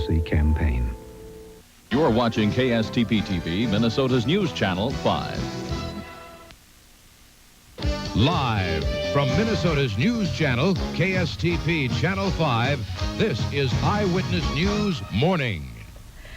Piracy Campaign. You're watching KSTP TV, Minnesota's News Channel 5. Live from Minnesota's News Channel, KSTP Channel 5, this is Eyewitness News Morning.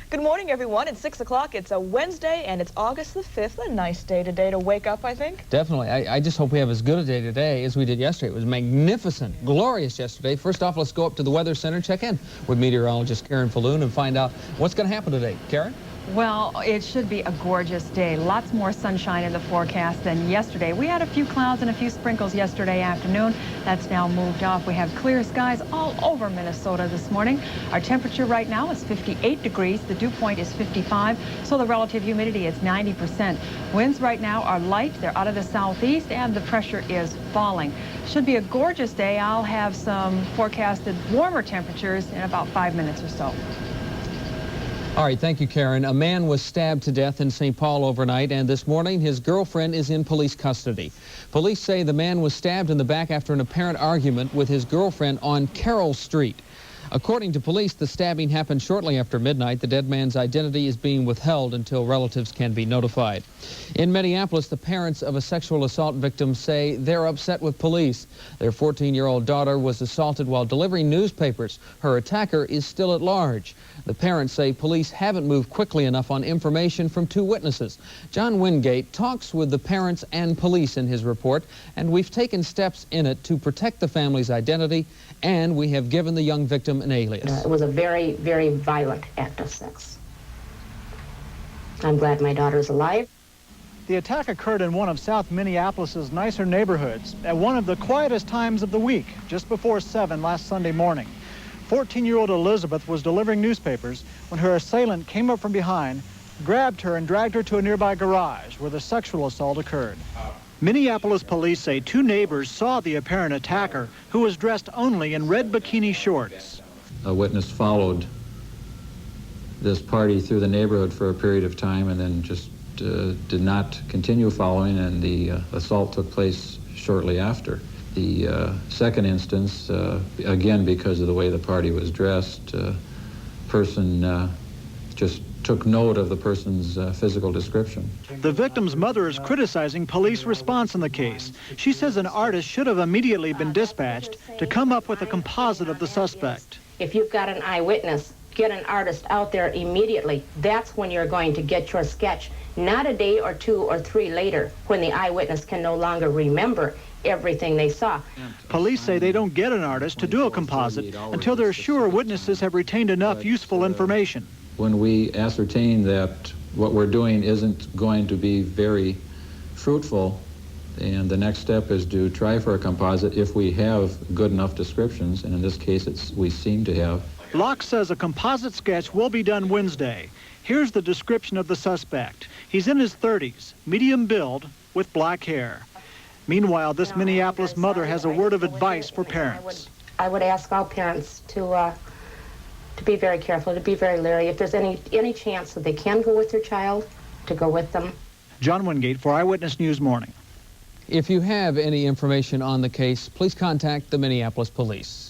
Good morning, everyone. It's 6 o'clock. It's a Wednesday, and it's August the 5th. A nice day today to wake up, I think. Definitely. I just hope we have as good a day today as we did yesterday. It was magnificent, glorious yesterday. First off, let's go up to the Weather Center, check in with meteorologist Karen Falloon and find out what's going to happen today. Karen? Well, it should be a gorgeous day. Lots more sunshine in the forecast than yesterday. We had a few clouds and a few sprinkles yesterday afternoon. That's now moved off. We have clear skies all over Minnesota this morning. Our temperature right now is 58 degrees. The dew point is 55, so the relative humidity is 90%. Winds right now are light. They're out of the southeast, and the pressure is falling. Should be a gorgeous day. I'll have some forecasted warmer temperatures in about 5 minutes or so. All right, thank you, Karen. A man was stabbed to death in St. Paul overnight, and this morning his girlfriend is in police custody. Police say the man was stabbed in the back after an apparent argument with his girlfriend on Carroll Street. According to police, the stabbing happened shortly after midnight. The dead man's identity is being withheld until relatives can be notified. In Minneapolis, the parents of a sexual assault victim say they're upset with police. Their 14-year-old daughter was assaulted while delivering newspapers. Her attacker is still at large. The parents say police haven't moved quickly enough on information from two witnesses. John Wingate talks with the parents and police in his report, and we've taken steps in it to protect the family's identity, and we have given the young victim an alias. It was a very, very violent act of sex. I'm glad my daughter's alive. The attack occurred in one of South Minneapolis's nicer neighborhoods at one of the quietest times of the week, just before 7 last Sunday morning. 14-year-old Elizabeth was delivering newspapers when her assailant came up from behind, grabbed her, and dragged her to a nearby garage where the sexual assault occurred. Minneapolis police say two neighbors saw the apparent attacker, who was dressed only in red bikini shorts. A witness followed this party through the neighborhood for a period of time and then just did not continue following, and the assault took place shortly after. The second instance, again because of the way the party was dressed, person just took note of the person's physical description. The victim's mother is criticizing police response in the case. She says an artist should have immediately been dispatched to come up with a composite of the suspect. If you've got an eyewitness, get an artist out there immediately. That's when you're going to get your sketch, not a day or 2 or 3 later when the eyewitness can no longer remember everything they saw. Police say they don't get an artist to do a composite until they're sure witnesses have retained enough useful information. When we ascertain that what we're doing isn't going to be very fruitful, and the next step is to try for a composite if we have good enough descriptions, and in this case we seem to have. Locke says a composite sketch will be done Wednesday. Here's the description of the suspect. He's in his 30s, medium build, with black hair. Meanwhile, this Minneapolis mother has a word of advice for parents. I would ask all parents to be very careful, to be very leery. If there's any chance that they can go with their child, to go with them. John Wingate for Eyewitness News Morning. If you have any information on the case, please contact the Minneapolis police.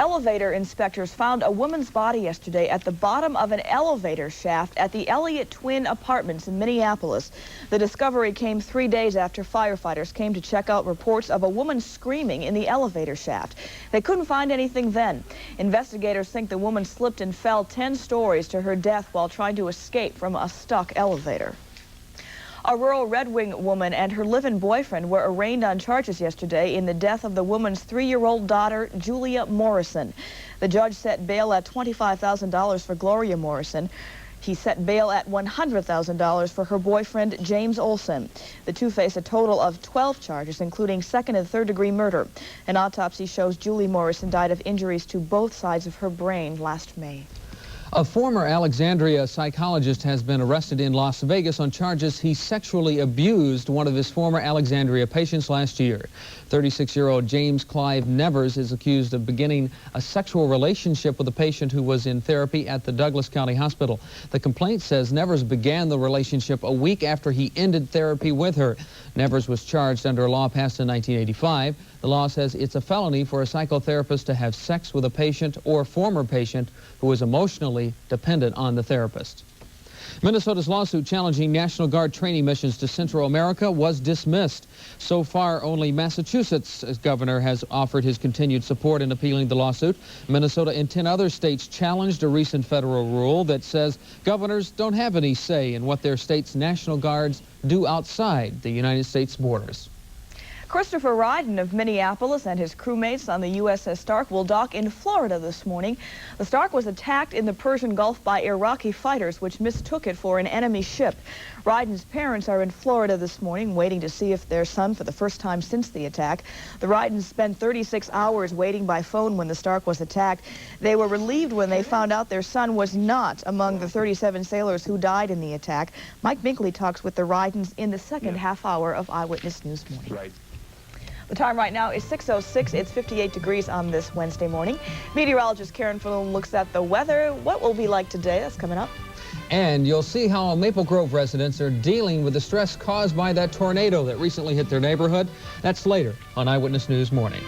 Elevator inspectors found a woman's body yesterday at the bottom of an elevator shaft at the Elliott Twin Apartments in Minneapolis. The discovery came 3 days after firefighters came to check out reports of a woman screaming in the elevator shaft. They couldn't find anything then. Investigators think the woman slipped and fell 10 stories to her death while trying to escape from a stuck elevator. A rural Red Wing woman and her live-in boyfriend were arraigned on charges yesterday in the death of the woman's 3-year-old daughter, Julia Morrison. The judge set bail at $25,000 for Gloria Morrison. He set bail at $100,000 for her boyfriend, James Olson. The two face a total of 12 charges, including second- and third-degree murder. An autopsy shows Julie Morrison died of injuries to both sides of her brain last May. A former Alexandria psychologist has been arrested in Las Vegas on charges he sexually abused one of his former Alexandria patients last year. 36-year-old James Clive Nevers is accused of beginning a sexual relationship with a patient who was in therapy at the Douglas County Hospital. The complaint says Nevers began the relationship a week after he ended therapy with her. Nevers was charged under a law passed in 1985 The law says it's a felony for a psychotherapist to have sex with a patient or former patient who is emotionally dependent on the therapist. Minnesota's lawsuit challenging National Guard training missions to Central America was dismissed. So far, only Massachusetts' governor has offered his continued support in appealing the lawsuit. Minnesota and 10 other states challenged a recent federal rule that says governors don't have any say in what their state's National Guards do outside the United States borders. Christopher Ryden of Minneapolis and his crewmates on the USS Stark will dock in Florida this morning. The Stark was attacked in the Persian Gulf by Iraqi fighters, which mistook it for an enemy ship. Ryden's parents are in Florida this morning, waiting to see if their son, for the first time since the attack. The Rydens spent 36 hours waiting by phone when the Stark was attacked. They were relieved when they found out their son was not among the 37 sailors who died in the attack. Mike Binkley talks with the Rydens in the second half hour of Eyewitness News Morning. Right. The time right now is 6:06. It's 58 degrees on this Wednesday morning. Meteorologist Karen Falloon looks at the weather. What will be like today? That's coming up. And you'll see how Maple Grove residents are dealing with the stress caused by that tornado that recently hit their neighborhood. That's later on Eyewitness News Morning.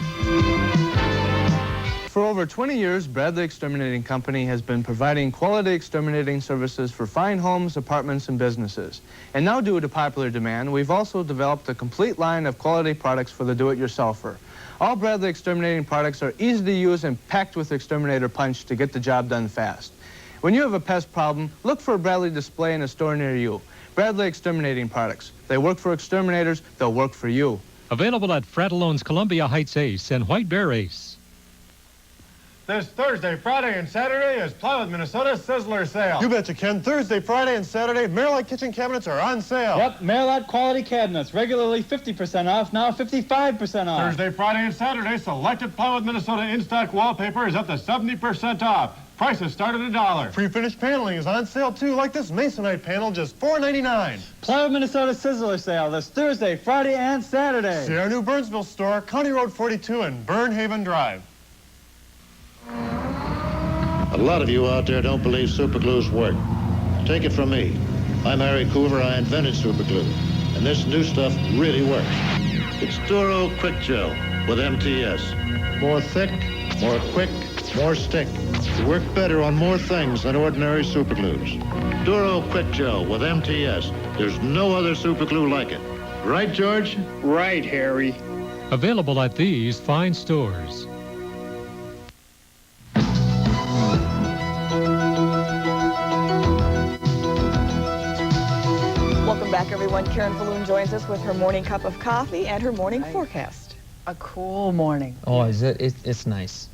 For over 20 years, Bradley Exterminating Company has been providing quality exterminating services for fine homes, apartments, and businesses. And now, due to popular demand, we've also developed a complete line of quality products for the do-it-yourselfer. All Bradley Exterminating products are easy to use and packed with exterminator punch to get the job done fast. When you have a pest problem, look for a Bradley display in a store near you. Bradley Exterminating products. They work for exterminators, they'll work for you. Available at Frattallone's Columbia Heights Ace and White Bear Ace. This Thursday, Friday, and Saturday is Plywood, Minnesota Sizzler Sale. You betcha, Ken. Thursday, Friday, and Saturday, Merilite kitchen cabinets are on sale. Yep, Merilite quality cabinets, regularly 50% off, now 55% off. Thursday, Friday, and Saturday, selected Plywood, Minnesota in-stock wallpaper is up to 70% off. Prices start at $1. Pre-finished paneling is on sale, too, like this Masonite panel, just $4.99. Plywood, Minnesota Sizzler Sale this Thursday, Friday, and Saturday. See our new Burnsville store, County Road 42 and Burnhaven Drive. A lot of you out there don't believe superglues work. Take it from me. I'm Harry Coover. I invented superglue. And this new stuff really works. It's Duro Quick Gel with MTS. More thick, more quick, more stick. To work better on more things than ordinary superglues. Duro Quick Gel with MTS. There's no other superglue like it. Right, George? Right, Harry. Available at these fine stores. Welcome back, everyone. Karen Falloon joins us with her morning cup of coffee and her morning forecast. A cool morning. Oh, is it? It's nice.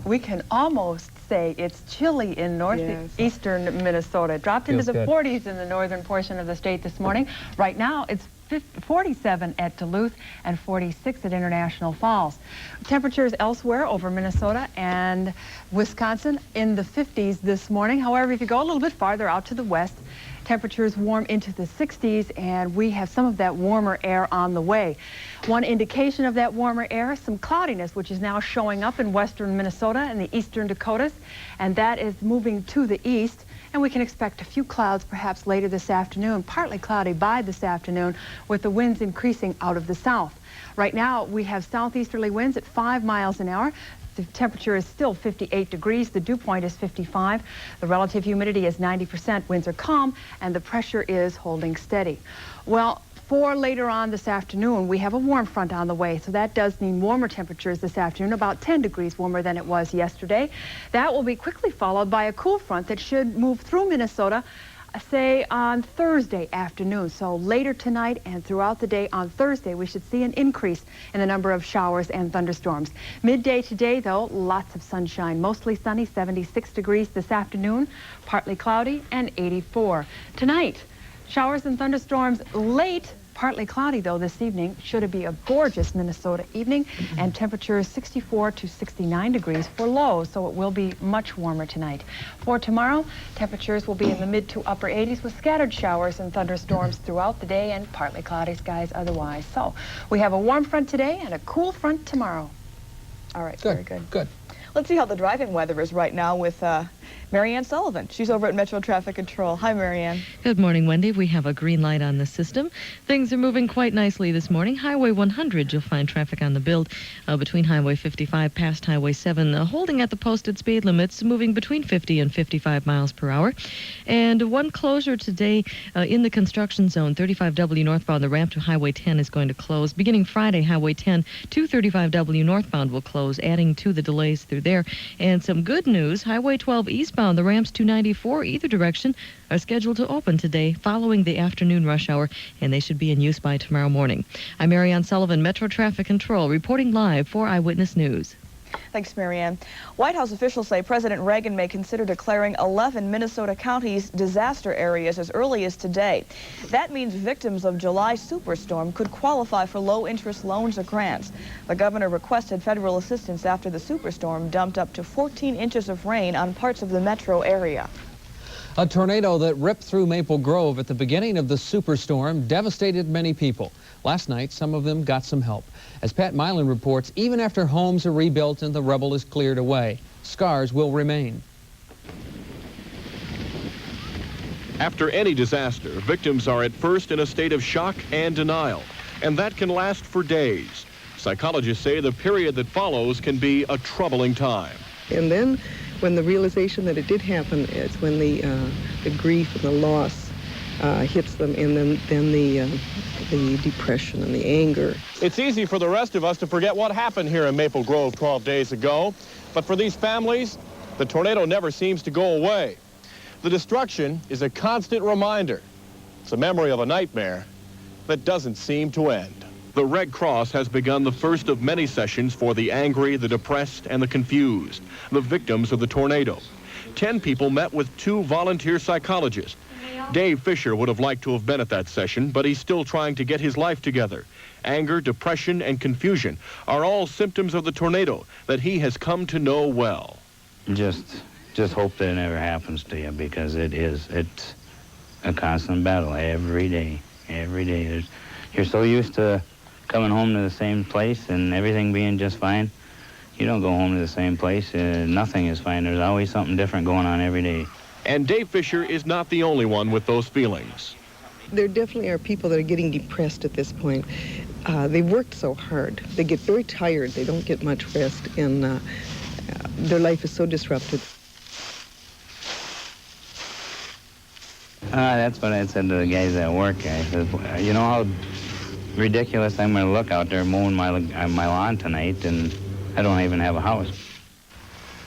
We can almost say it's chilly in northeastern Minnesota. It dropped into the 40s in the northern portion of the state this morning. Right now, it's 47 at Duluth and 46 at International Falls. Temperatures elsewhere over Minnesota and Wisconsin in the 50s this morning. However, if you go a little bit farther out to the west, temperatures warm into the 60s, and we have some of that warmer air on the way. One indication of that warmer air, some cloudiness, which is now showing up in western Minnesota and the eastern Dakotas, and that is moving to the east. And we can expect a few clouds perhaps later this afternoon, partly cloudy by this afternoon, with the winds increasing out of the south. Right now, we have southeasterly winds at 5 miles an hour. The temperature is still 58 degrees. The dew point is 55. The relative humidity is 90%. Winds are calm, and the pressure is holding steady. Well, for later on this afternoon, we have a warm front on the way, so that does mean warmer temperatures this afternoon, about 10 degrees warmer than it was yesterday. That will be quickly followed by a cool front that should move through Minnesota, say on Thursday afternoon. So later tonight and throughout the day on Thursday, we should see an increase in the number of showers and thunderstorms. Midday today, though, lots of sunshine, mostly sunny, 76 degrees this afternoon, partly cloudy, and 84. Tonight, showers and thunderstorms late, partly cloudy, though, this evening. Should it be a gorgeous Minnesota evening, and temperatures 64 to 69 degrees for lows, so it will be much warmer tonight. For tomorrow, temperatures will be in the mid to upper 80s with scattered showers and thunderstorms throughout the day and partly cloudy skies otherwise. So we have a warm front today and a cool front tomorrow. All right, very good. Good. Let's see how the driving weather is right now with Marianne Sullivan. She's over at Metro Traffic Control. Hi, Marianne. Good morning, Wendy. We have a green light on the system. Things are moving quite nicely this morning. Highway 100, you'll find traffic on the build between Highway 55 past Highway 7, holding at the posted speed limits, moving between 50 and 55 miles per hour. And one closure today in the construction zone, 35W northbound, the ramp to Highway 10 is going to close. Beginning Friday, Highway 10 to 35W northbound will close, adding to the delays through there. And some good news, Highway 12 eastbound, the ramps to 94 either direction are scheduled to open today following the afternoon rush hour, and they should be in use by tomorrow morning. I'm Marianne Sullivan, Metro Traffic Control, reporting live for Eyewitness News. Thanks, Marianne. White House officials say President Reagan may consider declaring 11 Minnesota counties disaster areas as early as today. That means victims of July superstorm could qualify for low-interest loans or grants. The governor requested federal assistance after the superstorm dumped up to 14 inches of rain on parts of the metro area. A tornado that ripped through Maple Grove at the beginning of the superstorm devastated many people. Last night, some of them got some help. As Pat Milan reports, even after homes are rebuilt and the rubble is cleared away, scars will remain. After any disaster, victims are at first in a state of shock and denial, and that can last for days. Psychologists say the period that follows can be a troubling time. And then when the realization that it did happen, it's when the grief and the loss hits them, and then the depression and the anger. It's easy for the rest of us to forget what happened here in Maple Grove 12 days ago, but for these families, the tornado never seems to go away. The destruction is a constant reminder. It's a memory of a nightmare that doesn't seem to end. The Red Cross has begun the first of many sessions for the angry, the depressed, and the confused, the victims of the tornado. 10 people met with 2 volunteer psychologists. Dave Fisher would have liked to have been at that session, but he's still trying to get his life together. Anger, depression, and confusion are all symptoms of the tornado that he has come to know well. Just hope that it never happens to you, because it's a constant battle every day. You're so used to coming home to the same place and everything being just fine. You don't go home to the same place. Nothing is fine. There's always something different going on every day. And Dave Fisher is not the only one with those feelings. There definitely are people that are getting depressed at this point. They worked so hard. They get very tired. They don't get much rest, and their life is so disrupted. That's what I said to the guys at work. I said, you know how ridiculous I'm going to look out there mowing my lawn tonight, and I don't even have a house.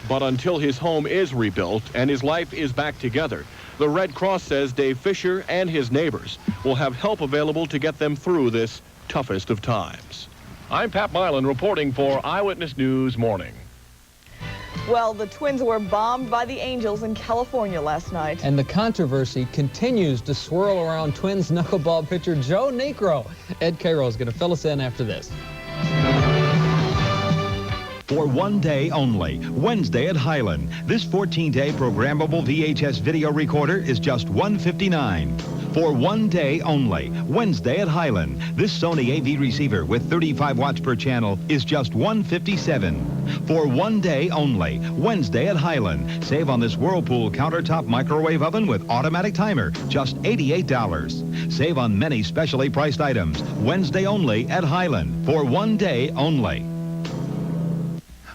But until his home is rebuilt and his life is back together, the Red Cross says Dave Fisher and his neighbors will have help available to get them through this toughest of times. I'm Pat Milan reporting for Eyewitness News Morning. Well, the Twins were bombed by the Angels in California last night. And the controversy continues to swirl around Twins knuckleball pitcher Joe Niekro. Ed Cairo is going to fill us in after this. For one day only, Wednesday at Highland. This 14-day programmable VHS video recorder is just $159. For one day only, Wednesday at Highland. This Sony AV receiver with 35 watts per channel is just $157. For one day only, Wednesday at Highland. Save on this Whirlpool countertop microwave oven with automatic timer, just $88. Save on many specially priced items. Wednesday only at Highland. For one day only.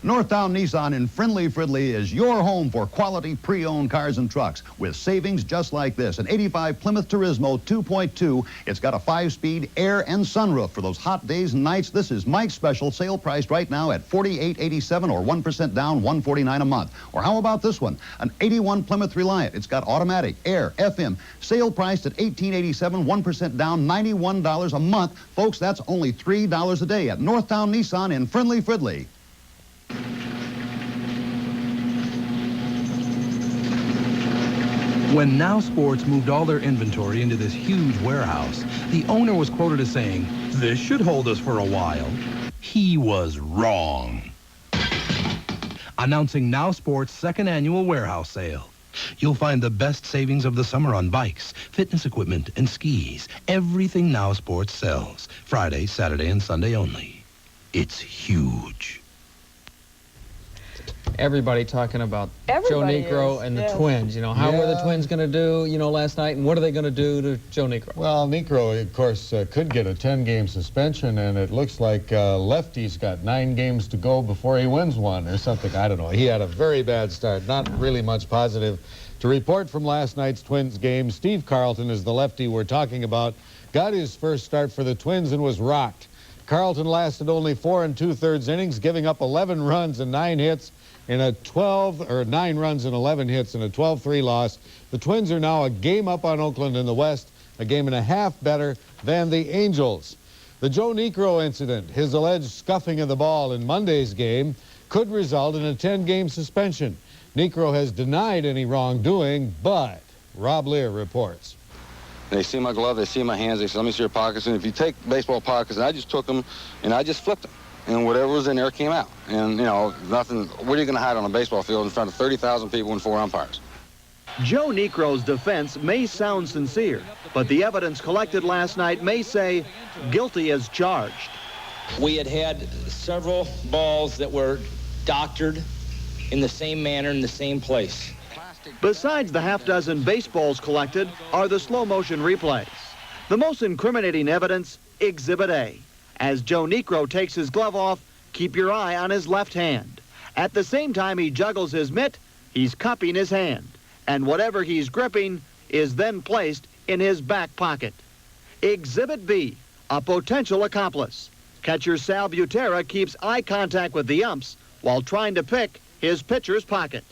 Northtown Nissan in Friendly Fridley is your home for quality pre-owned cars and trucks with savings just like this. An 85 Plymouth Turismo 2.2. It's got a 5-speed air and sunroof for those hot days and nights. This is Mike's special, sale priced right now at $48.87 or 1% down, $149 a month. Or how about this one? An 81 Plymouth Reliant. It's got automatic, air, FM. Sale priced at $18.87, 1% down, $91 a month. Folks, that's only $3 a day at Northtown Nissan in Friendly Fridley. When Now Sports moved all their inventory into this huge warehouse, the owner was quoted as saying, "This should hold us for a while." He was wrong. Announcing Now Sports' second annual warehouse sale. You'll find the best savings of the summer on bikes, fitness equipment, and skis. Everything Now Sports sells. Friday, Saturday, and Sunday only. It's huge. Everybody talking about Everybody Joe Negro is, and the yes. Twins. You know, how were the Yeah. Twins going to do, you know, last night, and what are they going to do to Joe Negro? Well, Negro, of course, could get a 10-game suspension, and it looks like Lefty's got 9 games to go before he wins one or something. I don't know. He had a very bad start. Not really much positive to report from last night's Twins game. Steve Carlton is the lefty we're talking about. Got his first start for the Twins and was rocked. Carlton lasted only 4 2/3 innings, giving up 11 runs and 9 hits in a 9 runs and 11 hits in a 12-3 loss. The Twins are now a game up on Oakland in the West, a game and a half better than the Angels. The Joe Negro incident, his alleged scuffing of the ball in Monday's game, could result in a 10-game suspension. Negro has denied any wrongdoing, but Rob Lear reports. They see my glove, they see my hands, they say, let me see your pockets. And if you take baseball pockets, and I just took them and I just flipped them. And whatever was in there came out. And, you know, nothing, what are you going to hide on a baseball field in front of 30,000 people and 4 umpires? Joe Negro's defense may sound sincere, but the evidence collected last night may say guilty as charged. We had several balls that were doctored in the same manner in the same place. Besides the half-dozen baseballs collected are the slow-motion replays. The most incriminating evidence, Exhibit A. As Joe Negro takes his glove off, keep your eye on his left hand. At the same time he juggles his mitt, he's cupping his hand. And whatever he's gripping is then placed in his back pocket. Exhibit B, a potential accomplice. Catcher Sal Butera keeps eye contact with the umps while trying to pick his pitcher's pocket.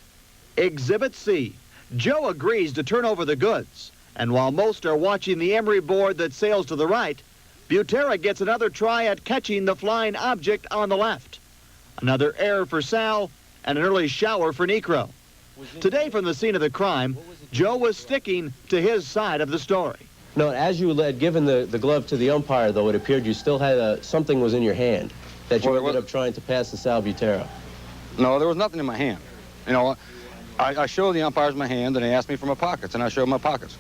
Exhibit C, Joe agrees to turn over the goods. And while most are watching the emery board that sails to the right, Butera gets another try at catching the flying object on the left. Another error for Sal and an early shower for Negro. Today from the scene of the crime, Joe was sticking to his side of the story. No, as you had given the glove to the umpire, though, it appeared you still had something was in your hand that you ended up trying to pass to Sal Butera. No, there was nothing in my hand. You know, I showed the umpires my hand, and they asked me for my pockets, and I showed my pockets.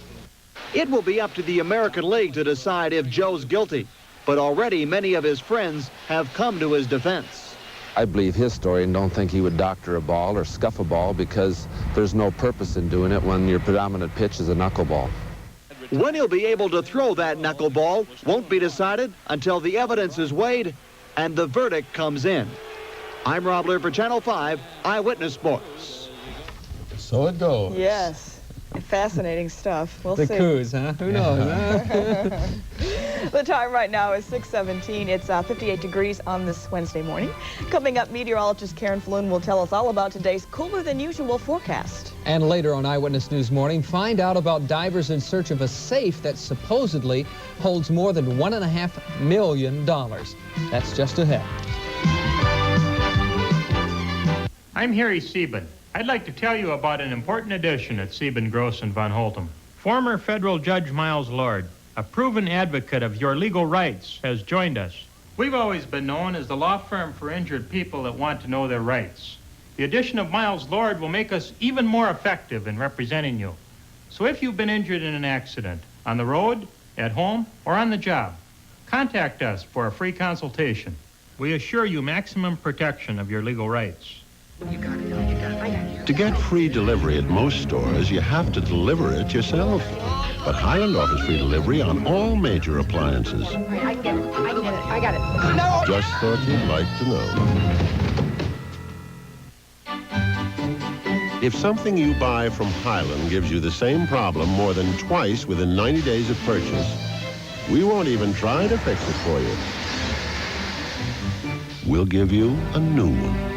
It will be up to the American League to decide if Joe's guilty, but already many of his friends have come to his defense. I believe his story and don't think he would doctor a ball or scuff a ball because there's no purpose in doing it when your predominant pitch is a knuckleball. When he'll be able to throw that knuckleball won't be decided until the evidence is weighed and the verdict comes in. I'm Rob Lear for Channel 5 Eyewitness Sports. So it goes. Yes. Fascinating stuff. We'll see. The coups, huh? Who knows, huh? The time right now is 6:17. It's 58 degrees on this Wednesday morning. Coming up, meteorologist Karen Falloon will tell us all about today's cooler than usual forecast. And later on Eyewitness News Morning, find out about divers in search of a safe that supposedly holds more than $1.5 million. That's just ahead. I'm Harry Sieben. I'd like to tell you about an important addition at Sieben, Gross, and Von Holtum. Former federal Judge Miles Lord, a proven advocate of your legal rights, has joined us. We've always been known as the law firm for injured people that want to know their rights. The addition of Miles Lord will make us even more effective in representing you. So if you've been injured in an accident, on the road, at home, or on the job, contact us for a free consultation. We assure you maximum protection of your legal rights. To get free delivery at most stores, you have to deliver it yourself. But Highland offers free delivery on all major appliances. I get it. I got it. No! Just thought you'd like to know. If something you buy from Highland gives you the same problem more than twice within 90 days of purchase, we won't even try to fix it for you. We'll give you a new one.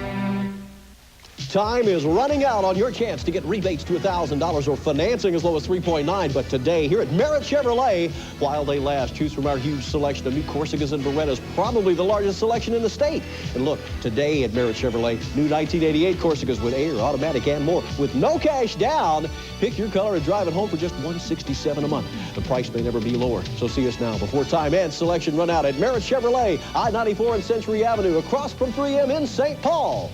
Time is running out on your chance to get rebates to $1,000 or financing as low as 3.9. But today, here at Merritt Chevrolet, while they last, choose from our huge selection of new Corsicas and Berettas, probably the largest selection in the state. And look, today at Merritt Chevrolet, new 1988 Corsicas with air, automatic, and more. With no cash down, pick your color and drive it home for just $167 a month. The price may never be lower, so see us now before time and selection run out at Merritt Chevrolet, I-94 and Century Avenue, across from 3M in St. Paul.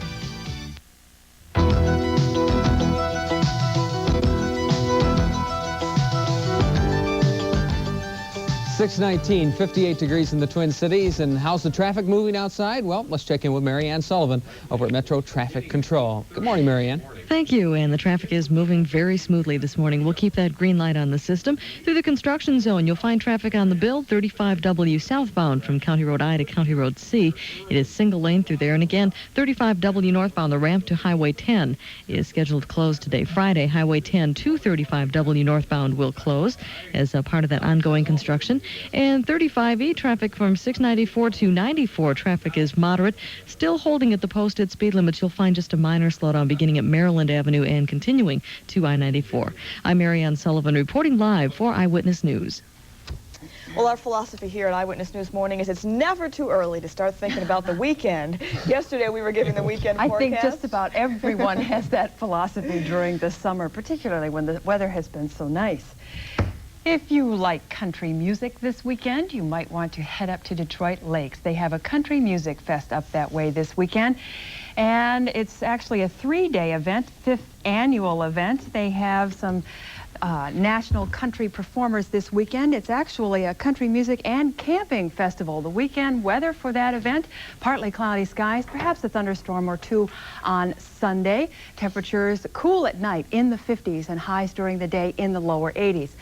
619, 58 degrees in the Twin Cities. And how's the traffic moving outside? Well, let's check in with Mary Ann Sullivan over at Metro Traffic Control. Good morning, Mary Ann. Thank you, and the traffic is moving very smoothly this morning. We'll keep that green light on the system. Through the construction zone, you'll find traffic on the build 35W southbound from County Road I to County Road C. It is single lane through there. And again, 35W northbound, the ramp to Highway 10 is scheduled to close today. Friday, Highway 10 to 35W northbound will close as a part of that ongoing construction. And 35E traffic from 694 to 94, traffic is moderate. Still holding at the posted speed limits. You'll find just a minor slowdown beginning at Maryland Avenue and continuing to I-94. I'm Mary Ann Sullivan reporting live for Eyewitness News. Well, our philosophy here at Eyewitness News Morning is it's never too early to start thinking about the weekend. Yesterday we were giving the weekend forecast. I think just about everyone has that philosophy during the summer, particularly when the weather has been so nice. If you like country music this weekend, you might want to head up to Detroit Lakes. They have a country music fest up that way this weekend. And it's actually a 3-day event, 5th annual event. They have some national country performers this weekend. It's actually a country music and camping festival. The weekend weather for that event, partly cloudy skies, perhaps a thunderstorm or two on Sunday. Temperatures cool at night in the 50s and highs during the day in the lower 80s.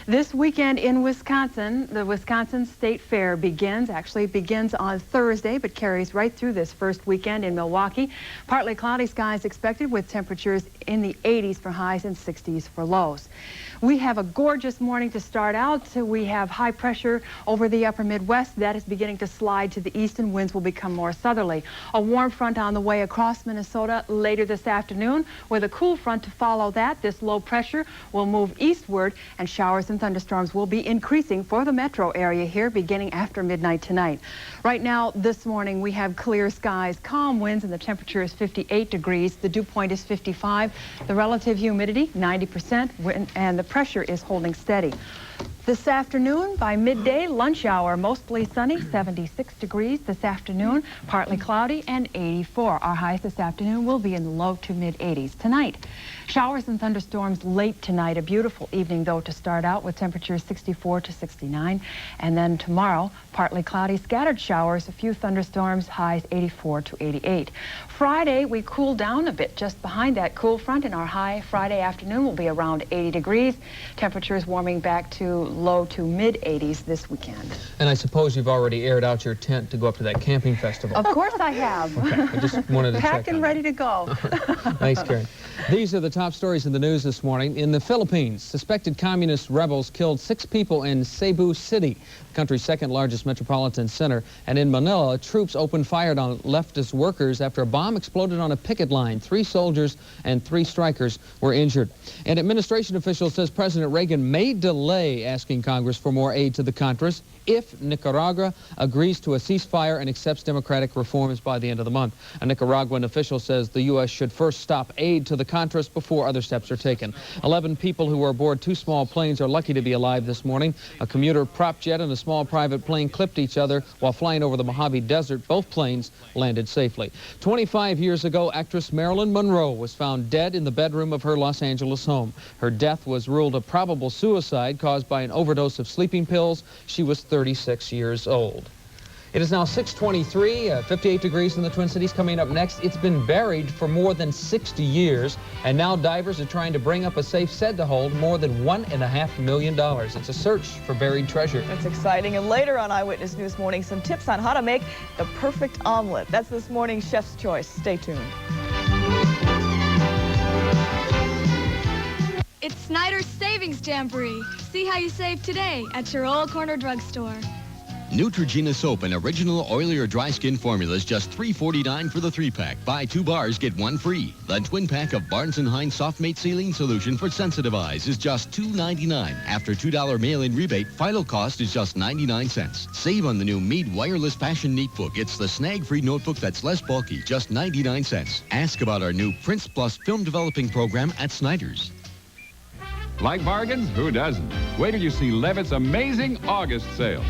This weekend in Wisconsin, the Wisconsin State Fair begins on Thursday, but carries right through this first weekend in Milwaukee. Partly cloudy skies expected with temperatures in the 80s for highs and 60s for lows. We have a gorgeous morning to start out. We have high pressure over the upper Midwest. That is beginning to slide to the east and winds will become more southerly. A warm front on the way across Minnesota later this afternoon with a cool front to follow that. This low pressure will move eastward and showers and thunderstorms will be increasing for the metro area here beginning after midnight tonight. Right now this morning we have clear skies, calm winds, and the temperature is 58 degrees. The dew point is 55. The relative humidity 90%, and the pressure is holding steady. This afternoon, by midday, lunch hour, mostly sunny, 76 degrees this afternoon, partly cloudy, and 84. Our highs this afternoon will be in the low to mid-80s. Tonight, showers and thunderstorms late tonight. A beautiful evening, though, to start out with temperatures 64 to 69. And then tomorrow, partly cloudy, scattered showers, a few thunderstorms, highs 84 to 88. Friday, we cool down a bit just behind that cool front, and our high Friday afternoon will be around 80 degrees. Temperatures warming back to low to mid-80s this weekend. And I suppose you've already aired out your tent to go up to that camping festival. Of course I have. Okay, I just wanted to check Packed and ready to go. Thanks, Karen. These are the top stories in the news this morning. In the Philippines, suspected communist rebels killed 6 people in Cebu City, the country's second largest metropolitan center. And in Manila, troops opened fire on leftist workers after a bomb exploded on a picket line. 3 soldiers and 3 strikers were injured. And administration officials says President Reagan may delay asking Congress for more aid to the Contras if Nicaragua agrees to a ceasefire and accepts democratic reforms by the end of the month. A Nicaraguan official says the U.S. should first stop aid to the Contras before other steps are taken. 11 people who were aboard 2 small planes are lucky to be alive this morning. A commuter prop jet and a small private plane clipped each other while flying over the Mojave Desert. Both planes landed safely. 25 years ago, actress Marilyn Monroe was found dead in the bedroom of her Los Angeles home. Her death was ruled a probable suicide caused by an overdose of sleeping pills. She was 36 years old. It is now 6:23, 58 degrees in the Twin Cities. Coming up next, it's been buried for more than 60 years, and now divers are trying to bring up a safe said to hold more than $1.5 million. It's a search for buried treasure. That's exciting. And later on Eyewitness News Morning, some tips on how to make the perfect omelet. That's this morning's Chef's Choice. Stay tuned. It's Snyder's Savings Jamboree. See how you save today at your old corner drugstore. Neutrogena soap and original oily or dry skin formulas just $3.49 for the 3-pack. Buy 2 bars, get 1 free. The twin pack of Barnes & Heinz Soft Mate Saline Solution for sensitive eyes is just $2.99. After $2 mail-in rebate, final cost is just 99 cents. Save on the new Mead Wireless Passion Neat Book. It's the snag-free notebook that's less bulky, just 99 cents. Ask about our new Prince Plus film developing program at Snyder's. Like bargains? Who doesn't? Wait till you see Levitt's amazing August sale.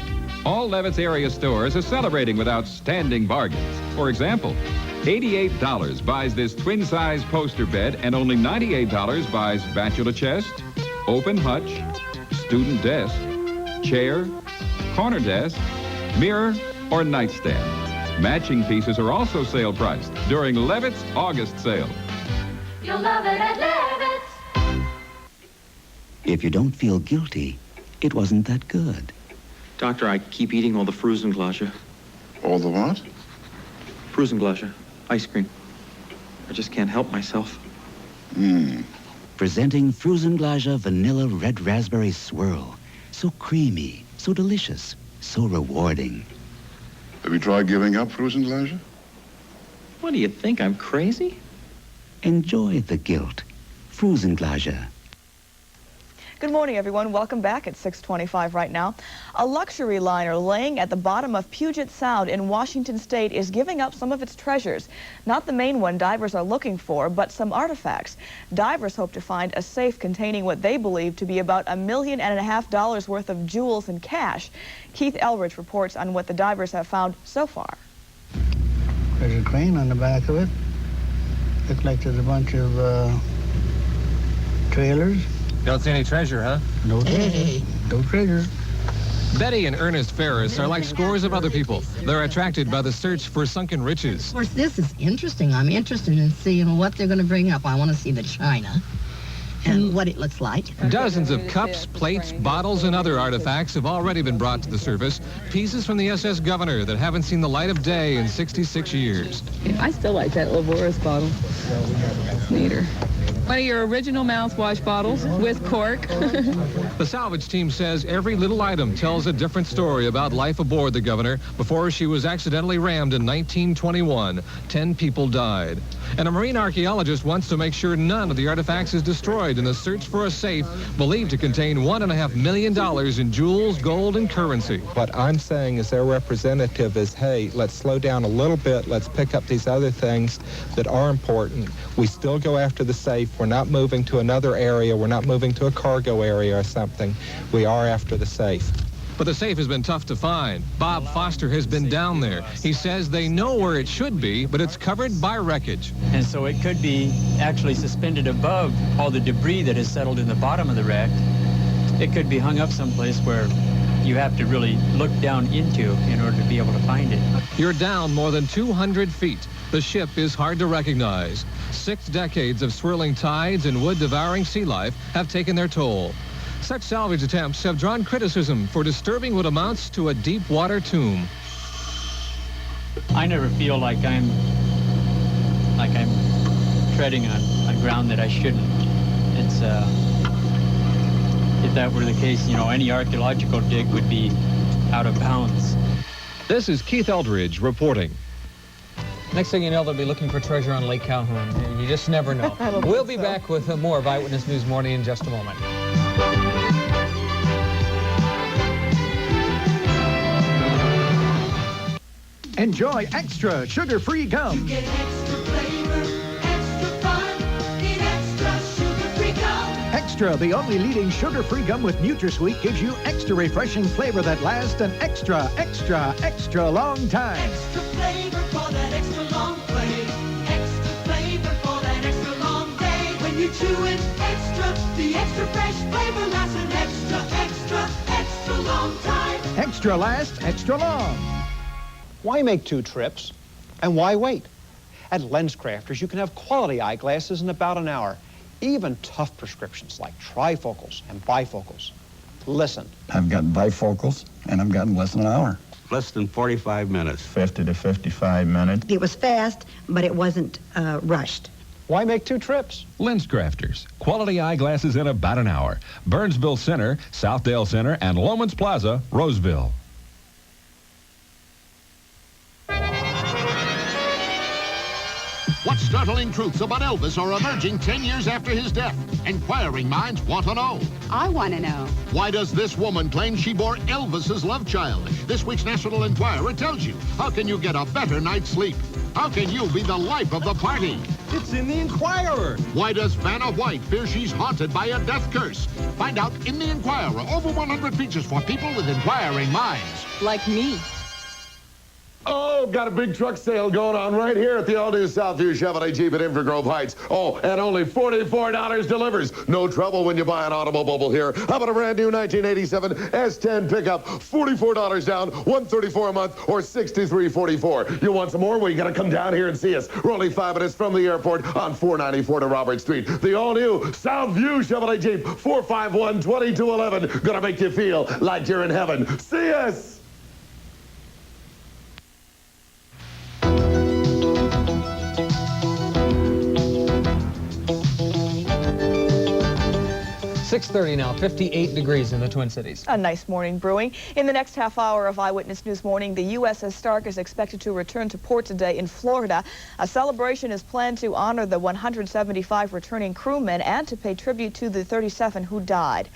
All Levitt's area stores are celebrating with outstanding bargains. For example, $88 buys this twin-size poster bed, and only $98 buys bachelor chest, open hutch, student desk, chair, corner desk, mirror, or nightstand. Matching pieces are also sale priced during Levitt's August sale. You'll love it at Levitt's. If you don't feel guilty, it wasn't that good. Doctor, I keep eating all the Frusenglasche. All the what? Frusenglasche. Ice cream. I just can't help myself. Presenting Frusenglasche Vanilla Red Raspberry Swirl. So creamy, so delicious, so rewarding. Have you tried giving up Frusenglasche? What do you think? I'm crazy? Enjoy the guilt. Frusenglasche. Good morning, everyone. Welcome back at 6:25 right now. A luxury liner laying at the bottom of Puget Sound in Washington State is giving up some of its treasures. Not the main one divers are looking for, but some artifacts. Divers hope to find a safe containing what they believe to be about $1.5 million worth of jewels and cash. Keith Eldridge reports on what the divers have found so far. There's a crane on the back of it. Looks like there's a bunch of trailers. Don't see any treasure, huh? No treasure. No treasure. Betty and Ernest Ferris are like scores of other people. They're attracted by the search for sunken riches. Of course, this is interesting. I'm interested in seeing what they're going to bring up. I want to see the china and what it looks like. Dozens of cups, plates, bottles, and other artifacts have already been brought to the surface. Pieces from the SS Governor that haven't seen the light of day in 66 years. I still like that Laboris bottle. It's neater. One of your original mouthwash bottles with cork. The salvage team says every little item tells a different story about life aboard the Governor. Before she was accidentally rammed in 1921, 10 people died. And a marine archaeologist wants to make sure none of the artifacts is destroyed in the search for a safe believed to contain $1.5 million in jewels, gold, and currency. What I'm saying is their representative is, hey, let's slow down a little bit. Let's pick up these other things that are important. We still go after the safe. We're not moving to another area. We're not moving to a cargo area or something. We are after the safe. But the safe has been tough to find. Bob Foster has been down there. He says they know where it should be, but it's covered by wreckage. And so it could be actually suspended above all the debris that has settled in the bottom of the wreck. It could be hung up someplace where you have to really look down into in order to be able to find it. You're down more than 200 feet. The ship is hard to recognize. 6 decades of swirling tides and wood-devouring sea life have taken their toll. Such salvage attempts have drawn criticism for disturbing what amounts to a deep-water tomb. I never feel like I'm treading on ground that I shouldn't. It's if that were the case, you know, any archaeological dig would be out of bounds. This is Keith Eldridge reporting. Next thing you know, they'll be looking for treasure on Lake Calhoun. You just never know. We'll be back with more of Eyewitness News Morning in just a moment. Enjoy extra sugar-free gum. You get extra flavor, extra fun in extra sugar-free gum. Extra, the only leading sugar-free gum with NutraSweet, gives you extra refreshing flavor that lasts an extra, extra, extra long time. Extra flavor for that extra long play. Extra flavor for that extra long day. When you chew it extra, the extra fresh flavor lasts an extra, extra, extra long time. Extra lasts extra long. Why make 2 trips? And why wait? At LensCrafters, you can have quality eyeglasses in about an hour. Even tough prescriptions like trifocals and bifocals. Listen. I've gotten bifocals, and I've gotten less than an hour. Less than 45 minutes. 50 to 55 minutes. It was fast, but it wasn't rushed. Why make 2 trips? LensCrafters. Quality eyeglasses in about an hour. Burnsville Center, Southdale Center, and Lomans Plaza, Roseville. What startling truths about Elvis are emerging 10 years after his death? Inquiring minds want to know. I want to know. Why does this woman claim she bore Elvis's love child? This week's National Enquirer tells you. How can you get a better night's sleep? How can you be the life of the party? It's in the Enquirer. Why does Vanna White fear she's haunted by a death curse? Find out in the Enquirer. Over 100 features for people with inquiring minds. Like me. Oh, got a big truck sale going on right here at the all-new Southview Chevrolet Jeep at Invergrove Heights. Oh, and only $44 delivers. No trouble when you buy an automobile here. How about a brand new 1987 S10 pickup? $44 down, $134 a month, or $63.44. You want some more? Well, you got to come down here and see us. We're only 5 minutes from the airport on 494 to Robert Street. The all-new Southview Chevrolet Jeep, 451-2211. Gonna make you feel like you're in heaven. See us! 6:30 now, 58 degrees in the Twin Cities. A nice morning brewing. In the next half hour of Eyewitness News Morning, the USS Stark is expected to return to port today in Florida. A celebration is planned to honor the 175 returning crewmen and to pay tribute to the 37 who died.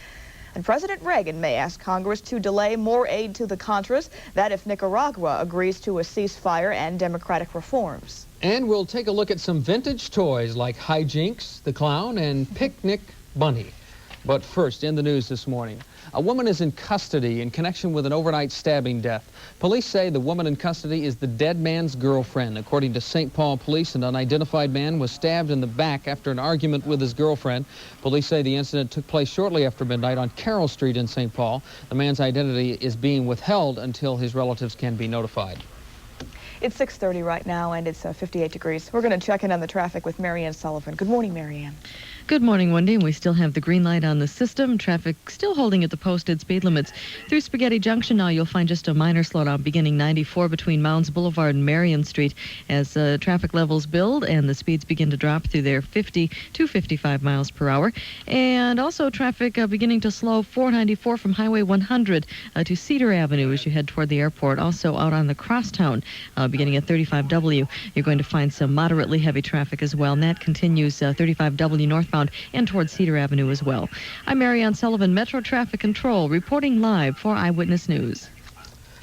And President Reagan may ask Congress to delay more aid to the Contras, that if Nicaragua agrees to a ceasefire and democratic reforms. And we'll take a look at some vintage toys like Hijinks, the Clown, and Picnic Bunny. But first, in the news this morning, a woman is in custody in connection with an overnight stabbing death. Police say the woman in custody is the dead man's girlfriend. According to St. Paul police, an unidentified man was stabbed in the back after an argument with his girlfriend. Police say the incident took place shortly after midnight on Carroll Street in St. Paul. The man's identity is being withheld until his relatives can be notified. It's 6:30 right now, and it's 58 degrees. We're going to check in on the traffic with Marianne Sullivan. Good morning, Marianne. Good morning, Wendy. We still have the green light on the system. Traffic still holding at the posted speed limits. Through Spaghetti Junction now, you'll find just a minor slowdown beginning 94 between Mounds Boulevard and Marion Street as traffic levels build and the speeds begin to drop through there 50 to 55 miles per hour. And also traffic beginning to slow 494 from Highway 100 to Cedar Avenue as you head toward the airport. Also out on the Crosstown beginning at 35W, you're going to find some moderately heavy traffic as well. And that continues 35W northbound and towards Cedar Avenue as well. I'm Marianne Sullivan, Metro Traffic Control, reporting live for Eyewitness News.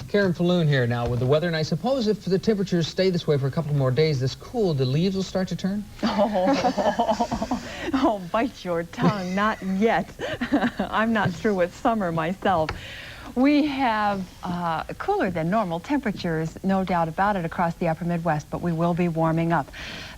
Karen Falloon here now with the weather, and I suppose if the temperatures stay this way for a couple more days, this cool, the leaves will start to turn? Oh, bite your tongue, not yet. I'm not through with summer myself. We have cooler than normal temperatures, no doubt about it, across the upper Midwest, but we will be warming up.